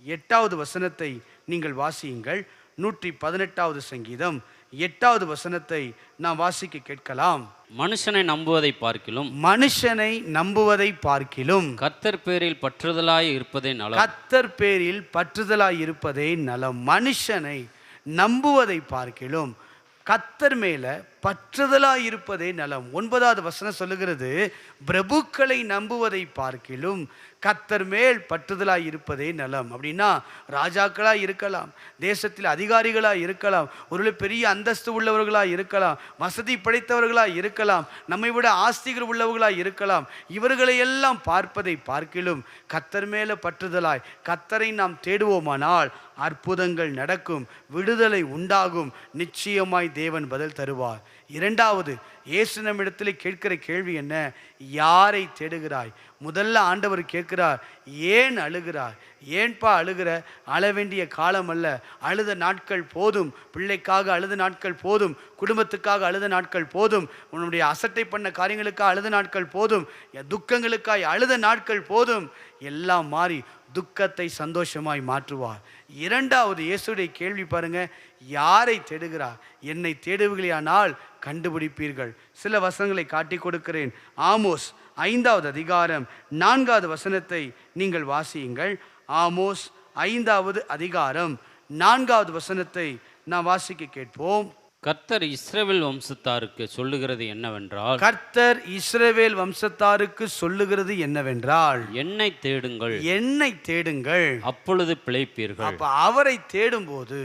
8வது வசனத்தை நீங்கள் வாசியுங்கள். 118வது சங்கீதம் 8வது வசனத்தை நாம் வாசிக்க கேட்கலாம். மனுஷனை நம்புவதை பார்க்கிலும் கர்த்தர் பேரில் பற்றுதலாய் இருப்பதே நலம். கர்த்தர் பேரில் பற்றுதலாய் இருப்பதே நலம். மனுஷனை நம்புவதை பார்க்கிலும் கர்த்தர் மேல பற்றுதலாய் இருப்பதே நலம். 9வது வசனம் சொல்லுகிறது, பிரபுக்களை நம்புவதை பார்க்கிலும் கர்த்தர் மேல் பற்றுதலாய் இருப்பதே நலம். அப்படின்னா ராஜாக்களாக இருக்கலாம், தேசத்தில் அதிகாரிகளாக இருக்கலாம், ஒரு பெரிய அந்தஸ்து உள்ளவர்களாக இருக்கலாம், வசதி படைத்தவர்களாக இருக்கலாம், நம்மை விட ஆஸ்திகள் உள்ளவர்களாக இருக்கலாம். இவர்களையெல்லாம் பார்ப்பதை பார்க்கிலும் கர்த்தர் மேல பற்றுதலாய் கர்த்தரை நாம் தேடுவோமானால் அற்புதங்கள் நடக்கும், விடுதலை உண்டாகும். நிச்சயமாய் தேவன் பதில் தருவார். இரண்டாவது, இயேசு நம்மிடத்தில் கேட்கிற கேள்வி என்ன? யாரை தேடுகிறாய்? முதல்ல ஆண்டவர் கேட்கிறார், ஏன் அழுகிறாய்? ஏன்பா அழுகிற? அழ வேண்டிய காலம் அல்ல. அழுத நாட்கள் போதும். பிள்ளைக்காக அழுத நாட்கள் போதும். குடும்பத்துக்காக அழுத நாட்கள் போதும். உன்னுடைய அசட்டை பண்ண காரியங்களுக்காக அழுத நாட்கள் போதும். துக்கங்களுக்காய் அழுத நாட்கள் போதும். எல்லாம் மாறி துக்கத்தை சந்தோஷமாய் மாற்றுவார். இரண்டாவது இயேசுடைய கேள்வி பாருங்க, யாரை தேடுகிறார்? என்னை தேடுவீர்களானால் கண்டுபிடிப்பீர்கள். சில வசனங்களை காட்டி கொடுக்கிறேன். ஆமோஸ் 5வது அதிகாரம் 4வது வசனத்தை நீங்கள் வாசியுங்கள். ஆமோஸ் 5வது அதிகாரம் 4வது வசனத்தை நான் வாசிக்க கேட்போம். கர்த்தர் இஸ்ரவேல் வம்சத்தாருக்கு சொல்லுகிறது என்னவென்றால், கர்த்தர் இஸ்ரவேல் வம்சத்தாருக்கு சொல்லுகிறது என்னவென்றால், என்னை தேடுங்கள், என்னை தேடுங்கள், அப்பொழுது பிழைப்பீர்கள். அப்ப அவரை தேடும் போது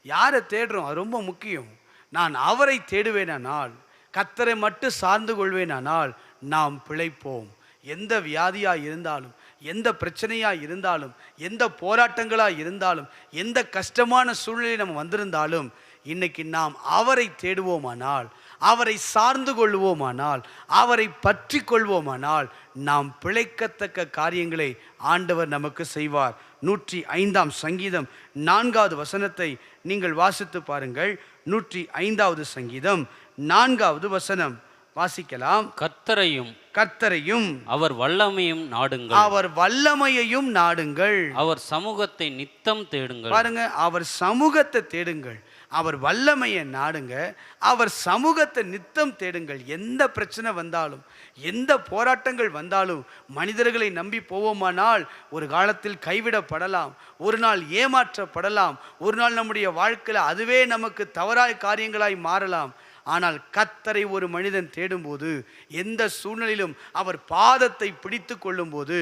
யாரை தேடுறோம்? அது ரொம்ப முக்கியம். நான் அவரை தேடுவேனானால், கர்த்தரை மட்டும் சார்ந்து கொள்வேனானால் நாம் பிழைப்போம். எந்த வியாதியா இருந்தாலும், எந்த பிரச்சனையா இருந்தாலும், எந்த போராட்டங்களா இருந்தாலும், எந்த கஷ்டமான சூழ்நிலை நம்ம வந்திருந்தாலும், இன்னைக்கு நாம் அவரை தேடுவோமானால், அவரை சார்ந்து கொள்வோமானால், அவரை பற்றி கொள்வோமானால் நாம் பிழைக்கத்தக்க காரியங்களை ஆண்டவர் நமக்கு செய்வார். 105ஆம் சங்கீதம் 4வது வசனத்தை நீங்கள் வாசித்து பாருங்கள். 105வது சங்கீதம் 4வது வசனம் வாசிக்கலாம். கர்த்தரையும் அவர் வல்லமையும் நாடுங்கள், அவர் வல்லமையையும் நாடுங்கள், அவர் சமூகத்தை நித்தம் தேடுங்கள். பாருங்க, அவர் சமூகத்தை தேடுங்கள், அவர் வல்லமையை நாடுங்க, அவர் சமூகத்தை நித்தம் தேடுங்கள். எந்த பிரச்சனை வந்தாலும், எந்த போராட்டங்கள் வந்தாலும், மனிதர்களை நம்பி போவோமானால் ஒரு காலத்தில் கைவிடப்படலாம், ஒரு நாள் ஏமாற்றப்படலாம், ஒரு நாள் நம்முடைய வாழ்க்கையில் அதுவே நமக்கு தவறான காரியங்களாய் மாறலாம். ஆனால் கர்த்தரை ஒரு மனிதன் தேடும்போது, எந்த சூழ்நிலையிலும் அவர் பாதத்தை பிடித்து கொள்ளும் போது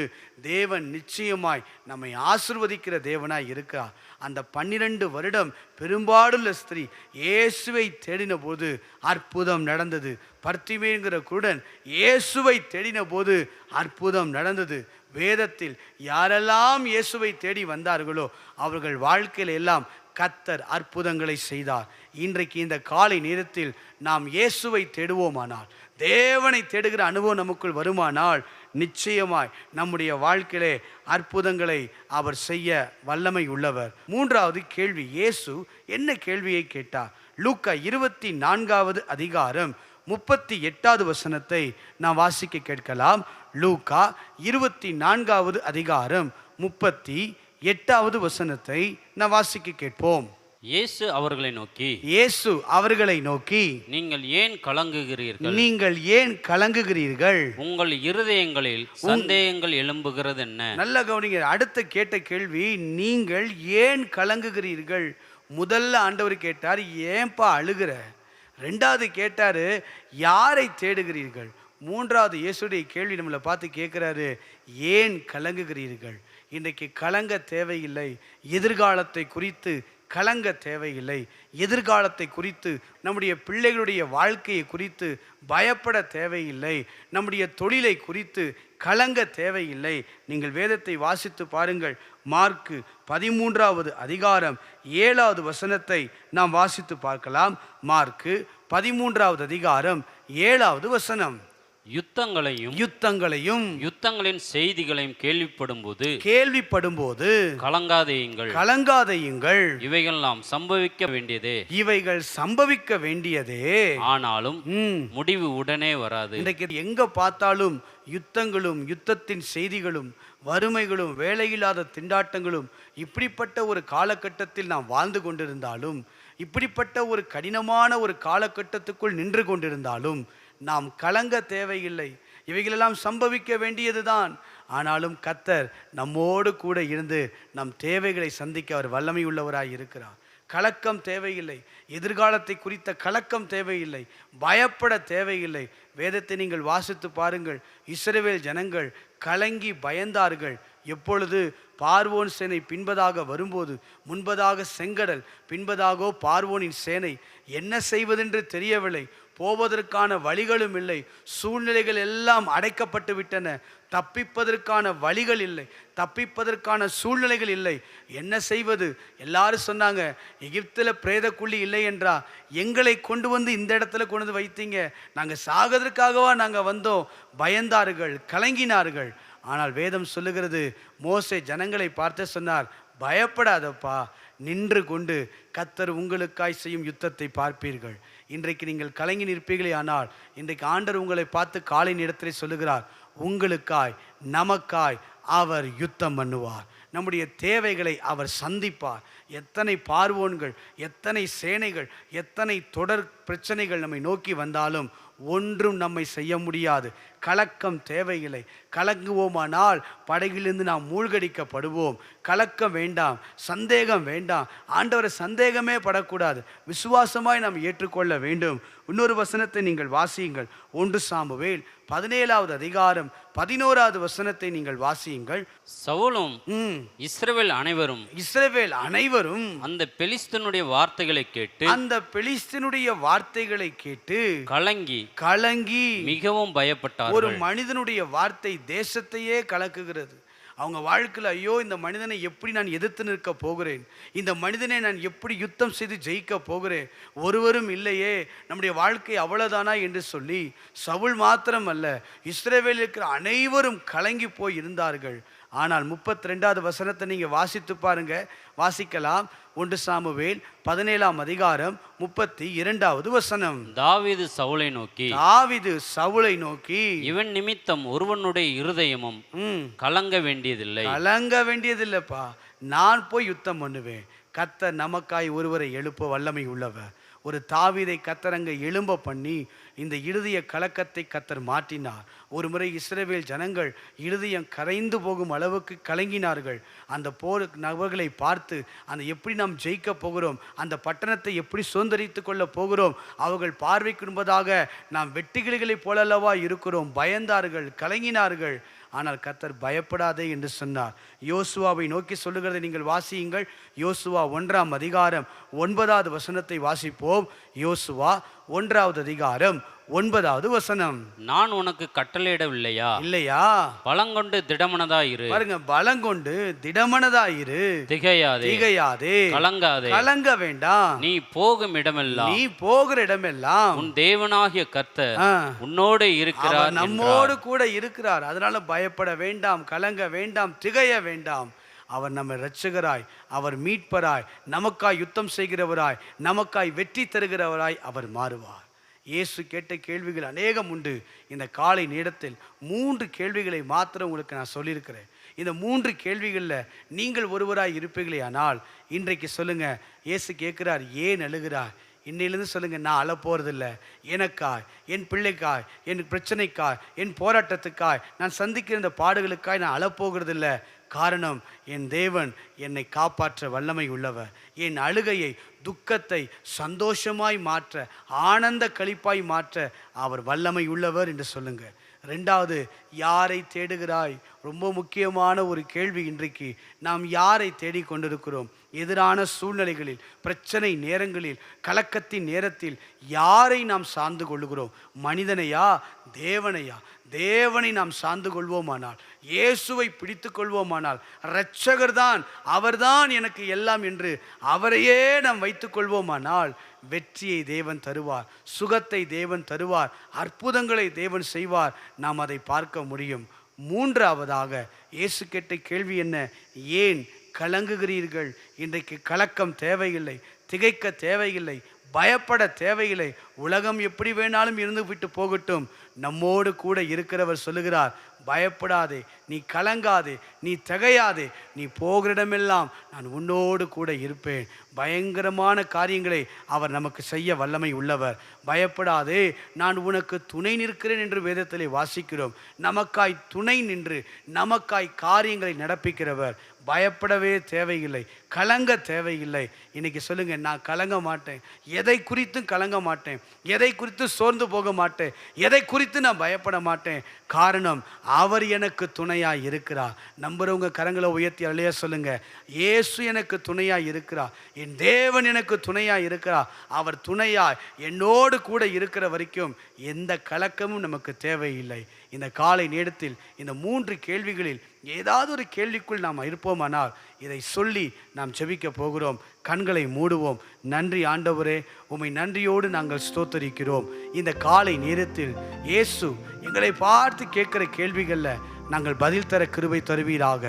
தேவன் நிச்சயமாய் நம்மை ஆசீர்வதிக்கிற தேவனாய் இருக்கிறார். அந்த 12 வருடம் பெரும்பாடுள்ள ஸ்திரீ இயேசுவை தேடின போது அற்புதம் நடந்தது. பர்த்திமேங்கிற குருடன் இயேசுவை தேடின போது அற்புதம் நடந்தது. வேதத்தில் யாரெல்லாம் இயேசுவை தேடி வந்தார்களோ அவர்கள் வாழ்க்கையில் எல்லாம் கர்த்தர் அற்புதங்களை செய்தார். இன்றைக்கு இந்த காலை நேரத்தில் நாம் இயேசுவை தேடுவோமானால், தேவனை தேடுகிற அனுபவம் நமக்குள் வருமானால், நிச்சயமாய் நம்முடைய வாழ்க்கையிலே அற்புதங்களை அவர் செய்ய வல்லமை உள்ளவர். 3வது கேள்வி, இயேசு என்ன கேள்வியை கேட்டார்? லூக்கா 24வது அதிகாரம் 38வது வசனத்தை நாம் வாசிக்க கேட்கலாம். லூக்கா 24வது அதிகாரம் 38வது வசனத்தை நாம் வாசிக்க கேட்போம். இயேசு அவர்களை நோக்கி, நீங்கள் ஏன் கலங்குகிறீர்கள்? உங்கள் இருதயங்களில் சந்தேகங்கள் எழும்புகிறது என்ன? நல்ல கவனிங்க. அடுத்த கேட்ட கேள்வி, நீங்கள் ஏன் கலங்குகிறீர்கள்? முதல்ல ஆண்டவர் கேட்டார், ஏன்பா அழுகிற? 2வது கேட்டாரு, யாரை தேடுகிறீர்கள்? 3வது இயேசுடைய கேள்வி நம்மளை பார்த்து கேட்கிறாரு, ஏன் கலங்குகிறீர்கள்? இன்றைக்கு கலங்க தேவையில்லை. எதிர்காலத்தை குறித்து கலங்க தேவையில்லை. எதிர்காலத்தை குறித்து, நம்முடைய பிள்ளைகளுடைய வாழ்க்கையை குறித்து பயப்பட தேவையில்லை. நம்முடைய தொழிலை குறித்து கலங்க தேவையில்லை. நீங்கள் வேதத்தை வாசித்து பாருங்கள். மார்க்கு 13வது அதிகாரம் 7வது வசனத்தை நாம் வாசித்து பார்க்கலாம். மார்க்கு 13வது அதிகாரம் 7வது வசனம். யுத்தங்களையும் யுத்தங்களின் செய்திகளையும் கேள்விப்படும் போது கலங்காதேயுங்கள். இவைகள் சம்பவிக்க வேண்டியதே. ஆனாலும் முடிவு உடனே வராது. இன்றைக்கு எங்க பார்த்தாலும் யுத்தங்களும், யுத்தத்தின் செய்திகளும், வறுமைகளும், வேலையில்லாத திண்டாட்டங்களும், இப்படிப்பட்ட ஒரு காலகட்டத்தில் நாம் வாழ்ந்து கொண்டிருந்தாலும், இப்படிப்பட்ட ஒரு கடினமான ஒரு காலகட்டத்துக்குள் நின்று கொண்டிருந்தாலும் நாம் கலங்க தேவையில்லை. இவைகளெல்லாம் சம்பவிக்க வேண்டியதுதான். ஆனாலும் கர்த்தர் நம்மோடு கூட இருந்து நம் தேவைகளை சந்திக்க அவர் வல்லமை உள்ளவராய் இருக்கிறார். கலக்கம் தேவையில்லை. எதிர்காலத்தை குறித்த கலக்கம் தேவையில்லை. பயப்பட தேவையில்லை. வேதத்தை நீங்கள் வாசித்து பாருங்கள். இஸ்ரவேல் ஜனங்கள் கலங்கி பயந்தார்கள். எப்பொழுது? பார்வோன் சேனை பின்பதாக வரும்போது, முன்பதாக செங்கடல், பின்பதாகோ பார்வோனின் சேனை. என்ன செய்வதென்று தெரியவில்லை. போவதற்கான வழிகளும் இல்லை. சூழ்நிலைகள் எல்லாம் அடைக்கப்பட்டு விட்டன. தப்பிப்பதற்கான வழிகள் இல்லை, தப்பிப்பதற்கான சூழ்நிலைகள் இல்லை. என்ன செய்வது? எல்லாரும் சொன்னாங்க, எகிப்தில் பிரேதக்குழி இல்லை என்றா, எங்களை கொண்டு வந்து இந்த இடத்துல கொண்டு வந்து வைத்தீங்க, நாங்கள் சாகிறதுக்காகவா நாங்கள் வந்தோம்? பயந்தார்கள், கலங்கினார்கள். ஆனால் வேதம் சொல்லுகிறது, மோசே ஜனங்களை பார்த்து சொன்னார், பயப்படாதப்பா, நின்று கொண்டு கர்த்தர் உங்களுக்காய் செய்யும் யுத்தத்தை பார்ப்பீர்கள். இன்றைக்கு நீங்கள் கலங்கி நிற்பீர்களே, ஆனால் இன்றைக்கு ஆண்டவர் உங்களை பார்த்து காலை நேரத்திலே சொல்லுகிறார், உங்களுக்காய் நமக்காய் அவர் யுத்தம் பண்ணுவார். நம்முடைய தேவைகளை அவர் சந்திப்பார். எத்தனை பார்வோன்கள், எத்தனை சேனைகள், எத்தனை தொடர் பிரச்சனைகள் நம்மை நோக்கி வந்தாலும் ஒன்றும் நம்மை செய்ய முடியாது. கலக்கம் தேவையில்லை. கலங்குவோமானால் படகிலிருந்து நாம் மூழ்கடிக்கப்படுவோம். கலக்கம் வேண்டாம், சந்தேகம் வேண்டாம். ஆண்டவரை சந்தேகமே படக்கூடாது. விசுவாசமாய் நாம் ஏற்றுக்கொள்ள வேண்டும். இன்னொரு வசனத்தை நீங்கள் வாசியுங்கள். 1 சாமுவேல் 17வது அதிகாரம் 11வது வசனத்தை நீங்கள் வாசியுங்கள். சவுலும் இஸ்ரவேல் அனைவரும் அந்த பெலிஸ்தனுடைய வார்த்தைகளை கேட்டு கலங்கி மிகவும் பயப்பட்டார். ஒரு மனிதனுடைய வார்த்தை தேசத்தையே கலக்குகிறது. அவங்க வாழ்க்கையில், ஐயோ, இந்த மனிதனை எப்படி நான் எதிர்த்து நிற்க போகிறேன், இந்த மனிதனை நான் எப்படி யுத்தம் செய்து ஜெயிக்க போகிறேன், ஒருவரும் இல்லையே, நம்முடைய வாழ்க்கை அவ்வளவுதானா என்று சொல்லி சவுல் மாத்திரம் அல்ல, இஸ்ரவேலில் இருக்கிற அனைவரும் கலங்கி போய் இருந்தார்கள். ஆனால் 32வது வசனத்தை நீங்க வாசித்து பாருங்க. வாசிக்கலாம். 1 சாமுவேல் 17ஆம் அதிகாரம் 32வது வசனம். தாவீது சவுலை நோக்கி, இவன் நிமித்தம் ஒருவனுடைய இருதயமும் கலங்க வேண்டியதில்லைப்பா, நான் போய் யுத்தம் பண்ணுவேன். கர்த்தர் நமக்காய் ஒருவரை எழுப்ப வல்லமை உள்ளவர். ஒரு தாவீதை கர்த்தர் அங்கே எழும்ப பண்ணி இந்த இருதய கலக்கத்தை கர்த்தர் மாற்றினார். ஒரு முறை இஸ்ரவேல் ஜனங்கள் இருதயம் கரைந்து போகும் அளவுக்கு கலங்கினார்கள். அந்த போர் நபர்களை பார்த்து, அந்த எப்படி நாம் ஜெயிக்க போகிறோம், அந்த பட்டணத்தை எப்படி சுதந்திரித்து கொள்ள போகிறோம், அவர்கள் பார்வைக்கு முன்பதாக நாம் வெட்டுக்கிளிகளைப் போலல்லவா இருக்கிறோம், பயந்தார்கள், கலங்கினார்கள். ஆனால் கர்த்தர் பயப்படாதே என்று சொன்னார். யோசுவாவை நோக்கி சொல்லுகிறதை நீங்கள் வாசியுங்கள். யோசுவா 1ஆம் அதிகாரம் 9வது வசனத்தை வாசிப்போம். யோசுவா 1வது அதிகாரம் 9வது வசனம். நான் உனக்கு கட்டளையிடவில்லையா? இல்லையா? பலங்கொண்டு திடமனதாயிரு. பாருங்க, பலங்கொண்டு திடமனதாயிரு, திகையாதே, கலங்க வேண்டாம். நீ போகிற இடமெல்லாம் உன் தேவனாகிய கர்த்தர் உன்னோடு இருக்கிறார், நம்மோடு கூட இருக்கிறார். அதனால பயப்பட வேண்டாம், கலங்க வேண்டாம், திகைய வேண்டாம். அவர் நம்மை இரட்சகராய், அவர் மீட்பராய், நமக்காய் யுத்தம் செய்கிறவராய், நமக்காய் வெற்றி தருகிறவராய் அவர் மாறுவார். இயேசு கேட்ட கேள்விகள் அநேகம் உண்டு. இந்த காலை நேரத்தில் 3 கேள்விகளை மாத்திரம் உங்களுக்கு நான் சொல்லியிருக்கிறேன். இந்த 3 கேள்விகளில் நீங்கள் ஒருவராய் இருப்பீர்களே, ஆனால் இன்றைக்கு சொல்லுங்க, இயேசு கேட்கிறார், ஏன் அழுகிறார்? இன்னையிலேருந்து சொல்லுங்க, நான் அழப்போறதில்லை. எனக்காய், என் பிள்ளைக்காய், என் பிரச்சனைக்காய், என் போராட்டத்துக்காய், நான் சந்திக்கிற இந்த பாடுகளுக்காய் நான் அழப்போகிறதில்லை. காரணம், என் தேவன் என்னை காப்பாற்ற வல்லமை உள்ளவர். என் அழுகையை, துக்கத்தை சந்தோஷமாய் மாற்ற, ஆனந்த களிப்பாய் மாற்ற அவர் வல்லமை உள்ளவர் என்று சொல்லுங்க. 2வது, யாரை தேடுகிறாய்? ரொம்ப முக்கியமான ஒரு கேள்வி. இன்றைக்கு நாம் யாரை தேடிக் கொண்டிருக்கிறோம்? எதிரான சூழ்நிலைகளில், பிரச்சனை நேரங்களில், கலக்கத்தின் நேரத்தில் யாரை நாம் சார்ந்து கொள்ளுகிறோம்? மனிதனையா, தேவனையா? தேவனை நாம் சார்ந்து கொள்வோமானால், இயேசுவை பிடித்து கொள்வோமானால், இரட்சகர் தான், அவர்தான் எனக்கு எல்லாம் என்று அவரையே நாம் வைத்துக் கொள்வோமானால், வெற்றியை தேவன் தருவார், சுகத்தை தேவன் தருவார், அற்புதங்களை தேவன் செய்வார். நாம் அதை பார்க்க முடியும். 3வதாக இயேசு கேட்ட கேள்வி என்ன? ஏன் கலங்குகிறீர்கள்? இன்றைக்கு கலக்கம் தேவையில்லை, திகைக்க தேவையில்லை, பயப்பட தேவையில்லை. உலகம் எப்படி வேணாலும் இருந்து விட்டு போகட்டும், நம்மோடு கூட இருக்கிறவர் சொல்லுகிறார், பயப்படாதே, நீ கலங்காதே, நீ திகையாதே, நீ போகிற இடமெல்லாம் நான் உன்னோடு கூட இருப்பேன். பயங்கரமான காரியங்களை அவர் நமக்கு செய்ய வல்லமை உள்ளவர். பயப்படாதே, நான் உனக்கு துணை நிற்கிறேன் என்று வேதத்திலே வாசிக்கிறோம். நமக்காய் துணை நின்று நமக்காய் காரியங்களை நடப்பிக்கிறவர். பயப்படவே தேவையில்லை, கலங்க தேவையில்லை. இன்னைக்கு சொல்லுங்க, நான் கலங்க மாட்டேன், எதை குறித்தும் கலங்க மாட்டேன், எதை குறித்து சோர்ந்து போக மாட்டேன், எதை குறித்து நான் பயப்பட மாட்டேன். காரணம், அவர் எனக்கு துணையாய் இருக்கிறார். நம்புறவங்க கரங்களை உயர்த்தி அல்லையா சொல்லுங்க. இயேசு எனக்கு துணையாய் இருக்கிறார், என் தேவன் எனக்கு துணையாய் இருக்கிறார். அவர் துணையாய் என்னோடு கூட இருக்கிற வரைக்கும் எந்த கலக்கமும் நமக்கு தேவையில்லை. இந்த காலை நேரத்தில் இந்த 3 கேள்விகளில் ஏதாவது ஒரு கேள்விக்குள் நாம் இருப்போமானால் இதை சொல்லி நாம் ஜெபிக்க போகிறோம். கண்களை மூடுவோம். நன்றி ஆண்டவரே, உம்மை நன்றியோடு நாங்கள் ஸ்தோத்தரிக்கிறோம். இந்த காலை நேரத்தில் இயேசு எங்களை பார்த்து கேட்கிற கேள்விகளில் நாங்கள் பதில் தர கிருபை தருவீராக.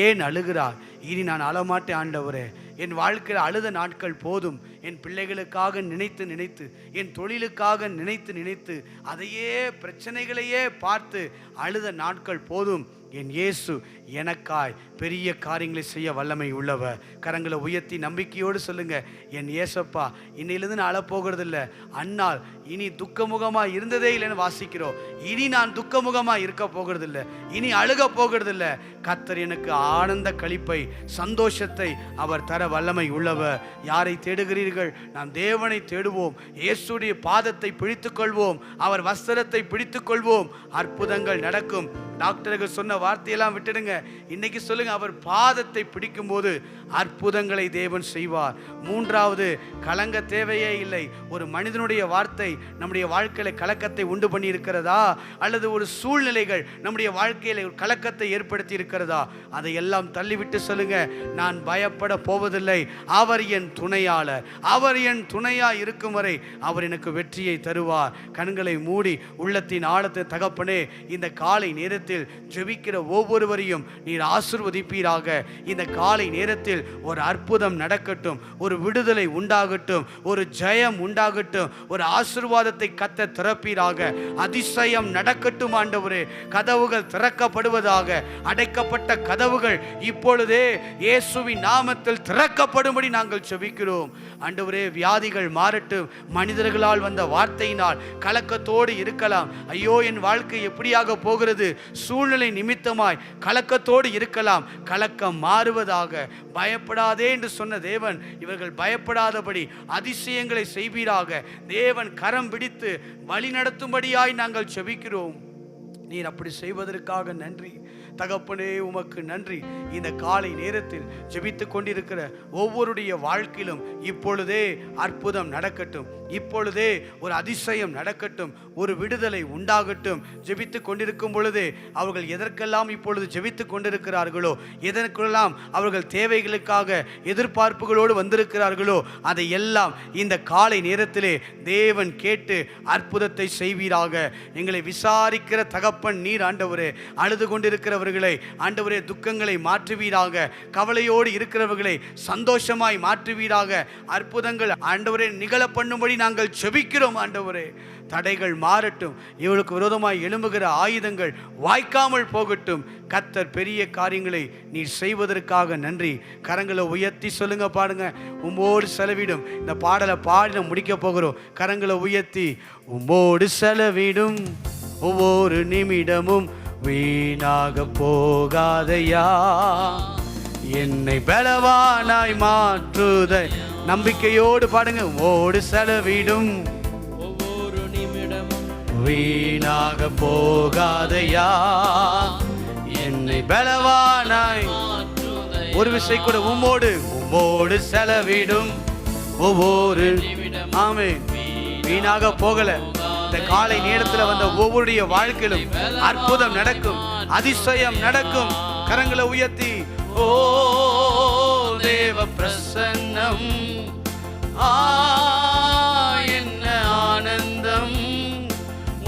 ஏன் அழுகிறார்? இனி நான் அழமாட்டேன் ஆண்டவரே. என் வாழ்க்கையில் அழுத நாட்கள் போதும். என் பிள்ளைகளுக்காக நினைத்து நினைத்து, என் தொழிலுக்காக நினைத்து நினைத்து, அதையே பிரச்சனைகளையே பார்த்து அழுத நாட்கள் போதும். என் இயேசு எனக்காய் பெரிய காரியங்களை செய்ய வல்லமை உள்ளவர். கரங்களை உயர்த்தி நம்பிக்கையோடு சொல்லுங்க, என் இயேசப்பா இன்னையிலிருந்து நான் அழப்போகிறது இல்லை. அன்னால் இனி துக்கமுகமாக இருந்ததே இல்லைன்னு வாசிக்கிறோம். இனி நான் துக்கமுகமாக இருக்க போகிறது இல்லை, இனி அழுக போகிறது இல்லை. கர்த்தர் எனக்கு ஆனந்த களிப்பை, சந்தோஷத்தை அவர் தர வல்லமை உள்ளவர். யாரை தேடுகிறீர்கள்? நாம் தேவனை தேடுவோம். இயேசுடைய பாதத்தை பிடித்துக் கொள்வோம், அவர் வஸ்திரத்தை பிடித்துக் கொள்வோம். அற்புதங்கள் நடக்கும். டாக்டர்கள் சொன்ன வார்த்தையெல்லாம் விட்டுடுங்க. இன்னைக்கு சொல்லுங்க, அவர் பாதத்தை பிடிக்கும் போது அற்புதங்களை தேவன் செய்வார். 3வது, கலங்க தேவையே இல்லை. ஒரு மனிதனுடைய வார்த்தை நம்முடைய வாழ்க்கையில கலக்கத்தை உண்டு பண்ணி இருக்கிறதா, அல்லது ஒரு சூழ்நிலைகள் நம்முடைய வாழ்க்கையில ஒரு கலக்கத்தை ஏற்படுத்தி இருக்கிறதா, அதையெல்லாம் தள்ளிவிட்டு சொல்லுங்க, நான் பயப்பட போவதில்லை. அவர் என் துணையாளர். அவர் என் துணையா இருக்கும் வரை அவர் எனக்கு வெற்றியை தருவார். கண்களை மூடி உள்ளத்தின் ஆழத்தை தகப்பனே, இந்த காலை நேரத்தில் ஜெபிக்கிற ஒவ்வொருவரையும் நீர் ஆசீர்வதிப்பீராக. இந்த காலை நேரத்தில் ஒரு அற்புதம் நடக்கட்டும், ஒரு விடுதலை உண்டாகட்டும், ஒரு ஜெயம் உண்டாகட்டும், ஒரு ஆசீர்வாதத்தை கர்த்தர் திறப்பீராக. அதிசயம் நடக்கட்டும் ஆண்டவரே. கதவுகள் திறக்கப்படுவதாக. அடைக்கப்பட்ட கதவுகள் இப்பொழுதே இயேசுவின் நாமத்தில் திறக்கப்படும்படி நாங்கள் ஜெபிக்கிறோம் ஆண்டவரே. வியாதிகள் மாறட்டும். மனிதர்களால் வந்த வார்த்தையினால் கலக்கத்தோடு இருக்கலாம். ஐயோ, என் வாழ்க்கை எப்படியாக போகிறது? சூழ்நிலை நிமித்தமாய் கலக்கத்தோடு இருக்கலாம். கலக்கம் மாறுவதாக. பயப்படாதே என்று சொன்ன தேவன் இவர்கள் பயப்படாதபடி அதிசயங்களை செய்வீராக. தேவன் கரம் பிடித்து வழி நடத்தும்படியாய் நாங்கள் ஜெபிக்கிறோம். நீர் அப்படி செய்வதற்காக நன்றி தகப்பனே, உமக்கு நன்றி. இந்த காலை நேரத்தில் ஜெபித்துக் கொண்டிருக்கிற ஒவ்வொருடைய வாழ்க்கையிலும் இப்பொழுதே அற்புதம் நடக்கட்டும். இப்பொழுதே ஒரு அதிசயம் நடக்கட்டும். ஒரு விடுதலை உண்டாகட்டும். ஜெபித்துக் கொண்டிருக்கும் பொழுதே அவர்கள் எதற்கெல்லாம் இப்பொழுது ஜெபித்துக் கொண்டிருக்கிறார்களோ, எதற்கெல்லாம் அவர்கள் தேவைகளுக்காக எதிர்பார்ப்புகளோடு வந்திருக்கிறார்களோ, அதை எல்லாம் இந்த காலை நேரத்திலே தேவன் கேட்டு அற்புதத்தை செய்வீராக. எங்களை விசாரிக்கிற தகப்பன் நீர் ஆண்டவரே. அழுது கொண்டிருக்கிறவர்களை ஆண்டவரே துக்கங்களை மாற்றுவீராக. கவலையோடு இருக்கிறவர்களை சந்தோஷமாய் மாற்றுவீராக. அற்புதங்கள் ஆண்டவரே நிகழ பண்ணும்படி நாங்கள் ஜெபிக்கிறோம் ஆண்டவரே. தடைகள் மாறட்டும். இவளுக்கு விரோதமாய் எழும்புகிற ஆயுதங்கள் வாய்க்காமல் போகட்டும். கர்த்தர் பெரிய காரியங்களை நீர் செய்வதற்காக நன்றி. கரங்களை உயர்த்தி சொல்லுங்க, பாடுங்க. உம்மோடு செலவிடும். இந்த பாடலை பாடி முடிக்க போகிறோம். கரங்களை உயர்த்தி, உம்மோடு செலவிடும் ஒவ்வொரு நிமிடமும் வீணாக போகாதையா, என்னை பலவானாய் மாற்றுத. நம்பிக்கையோடு பாடுங்க. உம்மோடு செலவிடும் ஒவ்வொரு நிமிடமும் வீணாக போகாதையா, என்னை பலவானாய். ஒரு விசை கூட, உம்மோடு செலவிடும் ஒவ்வொரு நிமிடம். ஆமென். வீணாக போகல. இந்த காலை நேரத்தில் வந்த ஒவ்வொருடைய வாழ்க்கையிலும் அற்புதம் நடக்கும், அதிசயம் நடக்கும். கரங்களை உயர்த்தி, ஓ தேவ பிரசன்னம், என்ன ஆனந்தம்,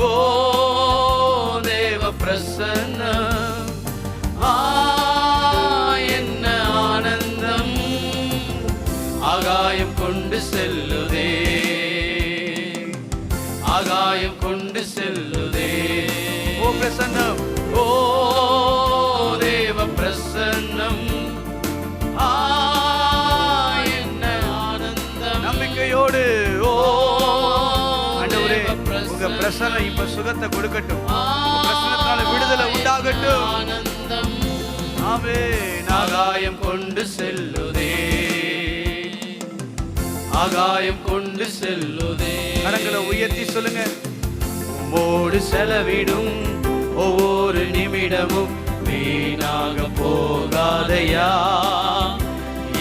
ஓ தேவ பிரசன்னம், என்ன ஆனந்தம், ஆகாயம் கொண்டு செல்லுதே, ஆகாயம் கொண்டு செல்லுதே. ஓ பிரசன்னம், ஓ தேவ பிரசன்னம், என்ன ஆனந்தம். நம்பிக்கையோடு, ஓ ஆண்டவரே, உங்க பிரசன்னம் இப்ப சுகத்தை கொடுக்கட்டும். உங்க பிரசன்னத்தால விடுதலை உண்டாகட்டும். ஆனந்தம். ஆமென். ஆகாயம் கொண்டு செல்லுதே, ஆகாயம் கொண்டு செல்லுதே. கரங்களை உயர்த்தி சொல்லுங்க. உம்மோடு செலவிடும் ஒவ்வொரு நிமிடமும் வீணாக போகாதையா,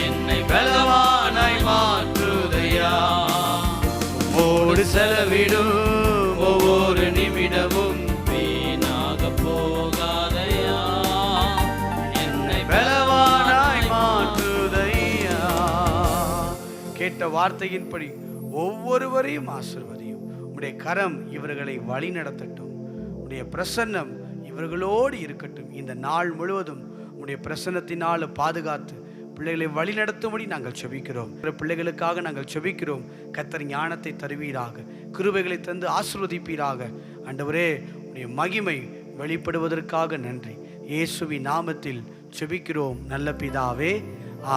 என்னை பலவானாய் மாற்றுதையா. உம்மோடு செலவிடும் ஒவ்வொரு நிமிடமும் வீணாக போகாதையா, என்னை பலவானாய் மாற்றுதையா. கேட்ட வார்த்தையின்படி ஒவ்வொருவரையும் ஆசீர்வதியும். உம்முடைய கரம் இவர்களை வழி நடத்தட்டும். உம்முடைய பிரசன்னம் இவர்களோடு இருக்கட்டும். இந்த நாள் முழுவதும் உம்முடைய பிரசன்னத்தினால் பாதுகாத்து பிள்ளைகளை வழி நடத்தும்படி நாங்கள் செபிக்கிறோம். பிள்ளைகளுக்காக நாங்கள் செபிக்கிறோம். கர்த்தர் ஞானத்தை தருவீராக, கிருபைகளை தந்து ஆசீர்வதிப்பீராக. ஆண்டவரே, உம்முடைய மகிமை வெளிப்படுவதற்காக நன்றி. இயேசுவின் நாமத்தில் செபிக்கிறோம் நல்ல பிதாவே,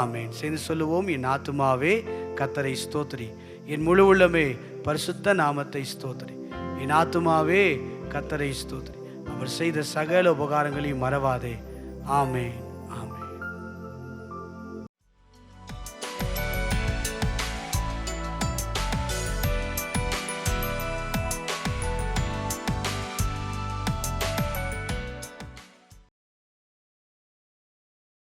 ஆமேன். சேர்ந்து சொல்லுவோம், என் ஆத்துமாவே கர்த்தரை ஸ்தோத்திரி, என் முழு உள்ளமே பரிசுத்த நாமத்தை ஸ்தோத்திரி. என் ஆத்துமாவே கர்த்தரை ஸ்தோத்திரி, அவர் செய்த சகல உபகாரங்களையும் மறவாதே. ஆமேன்.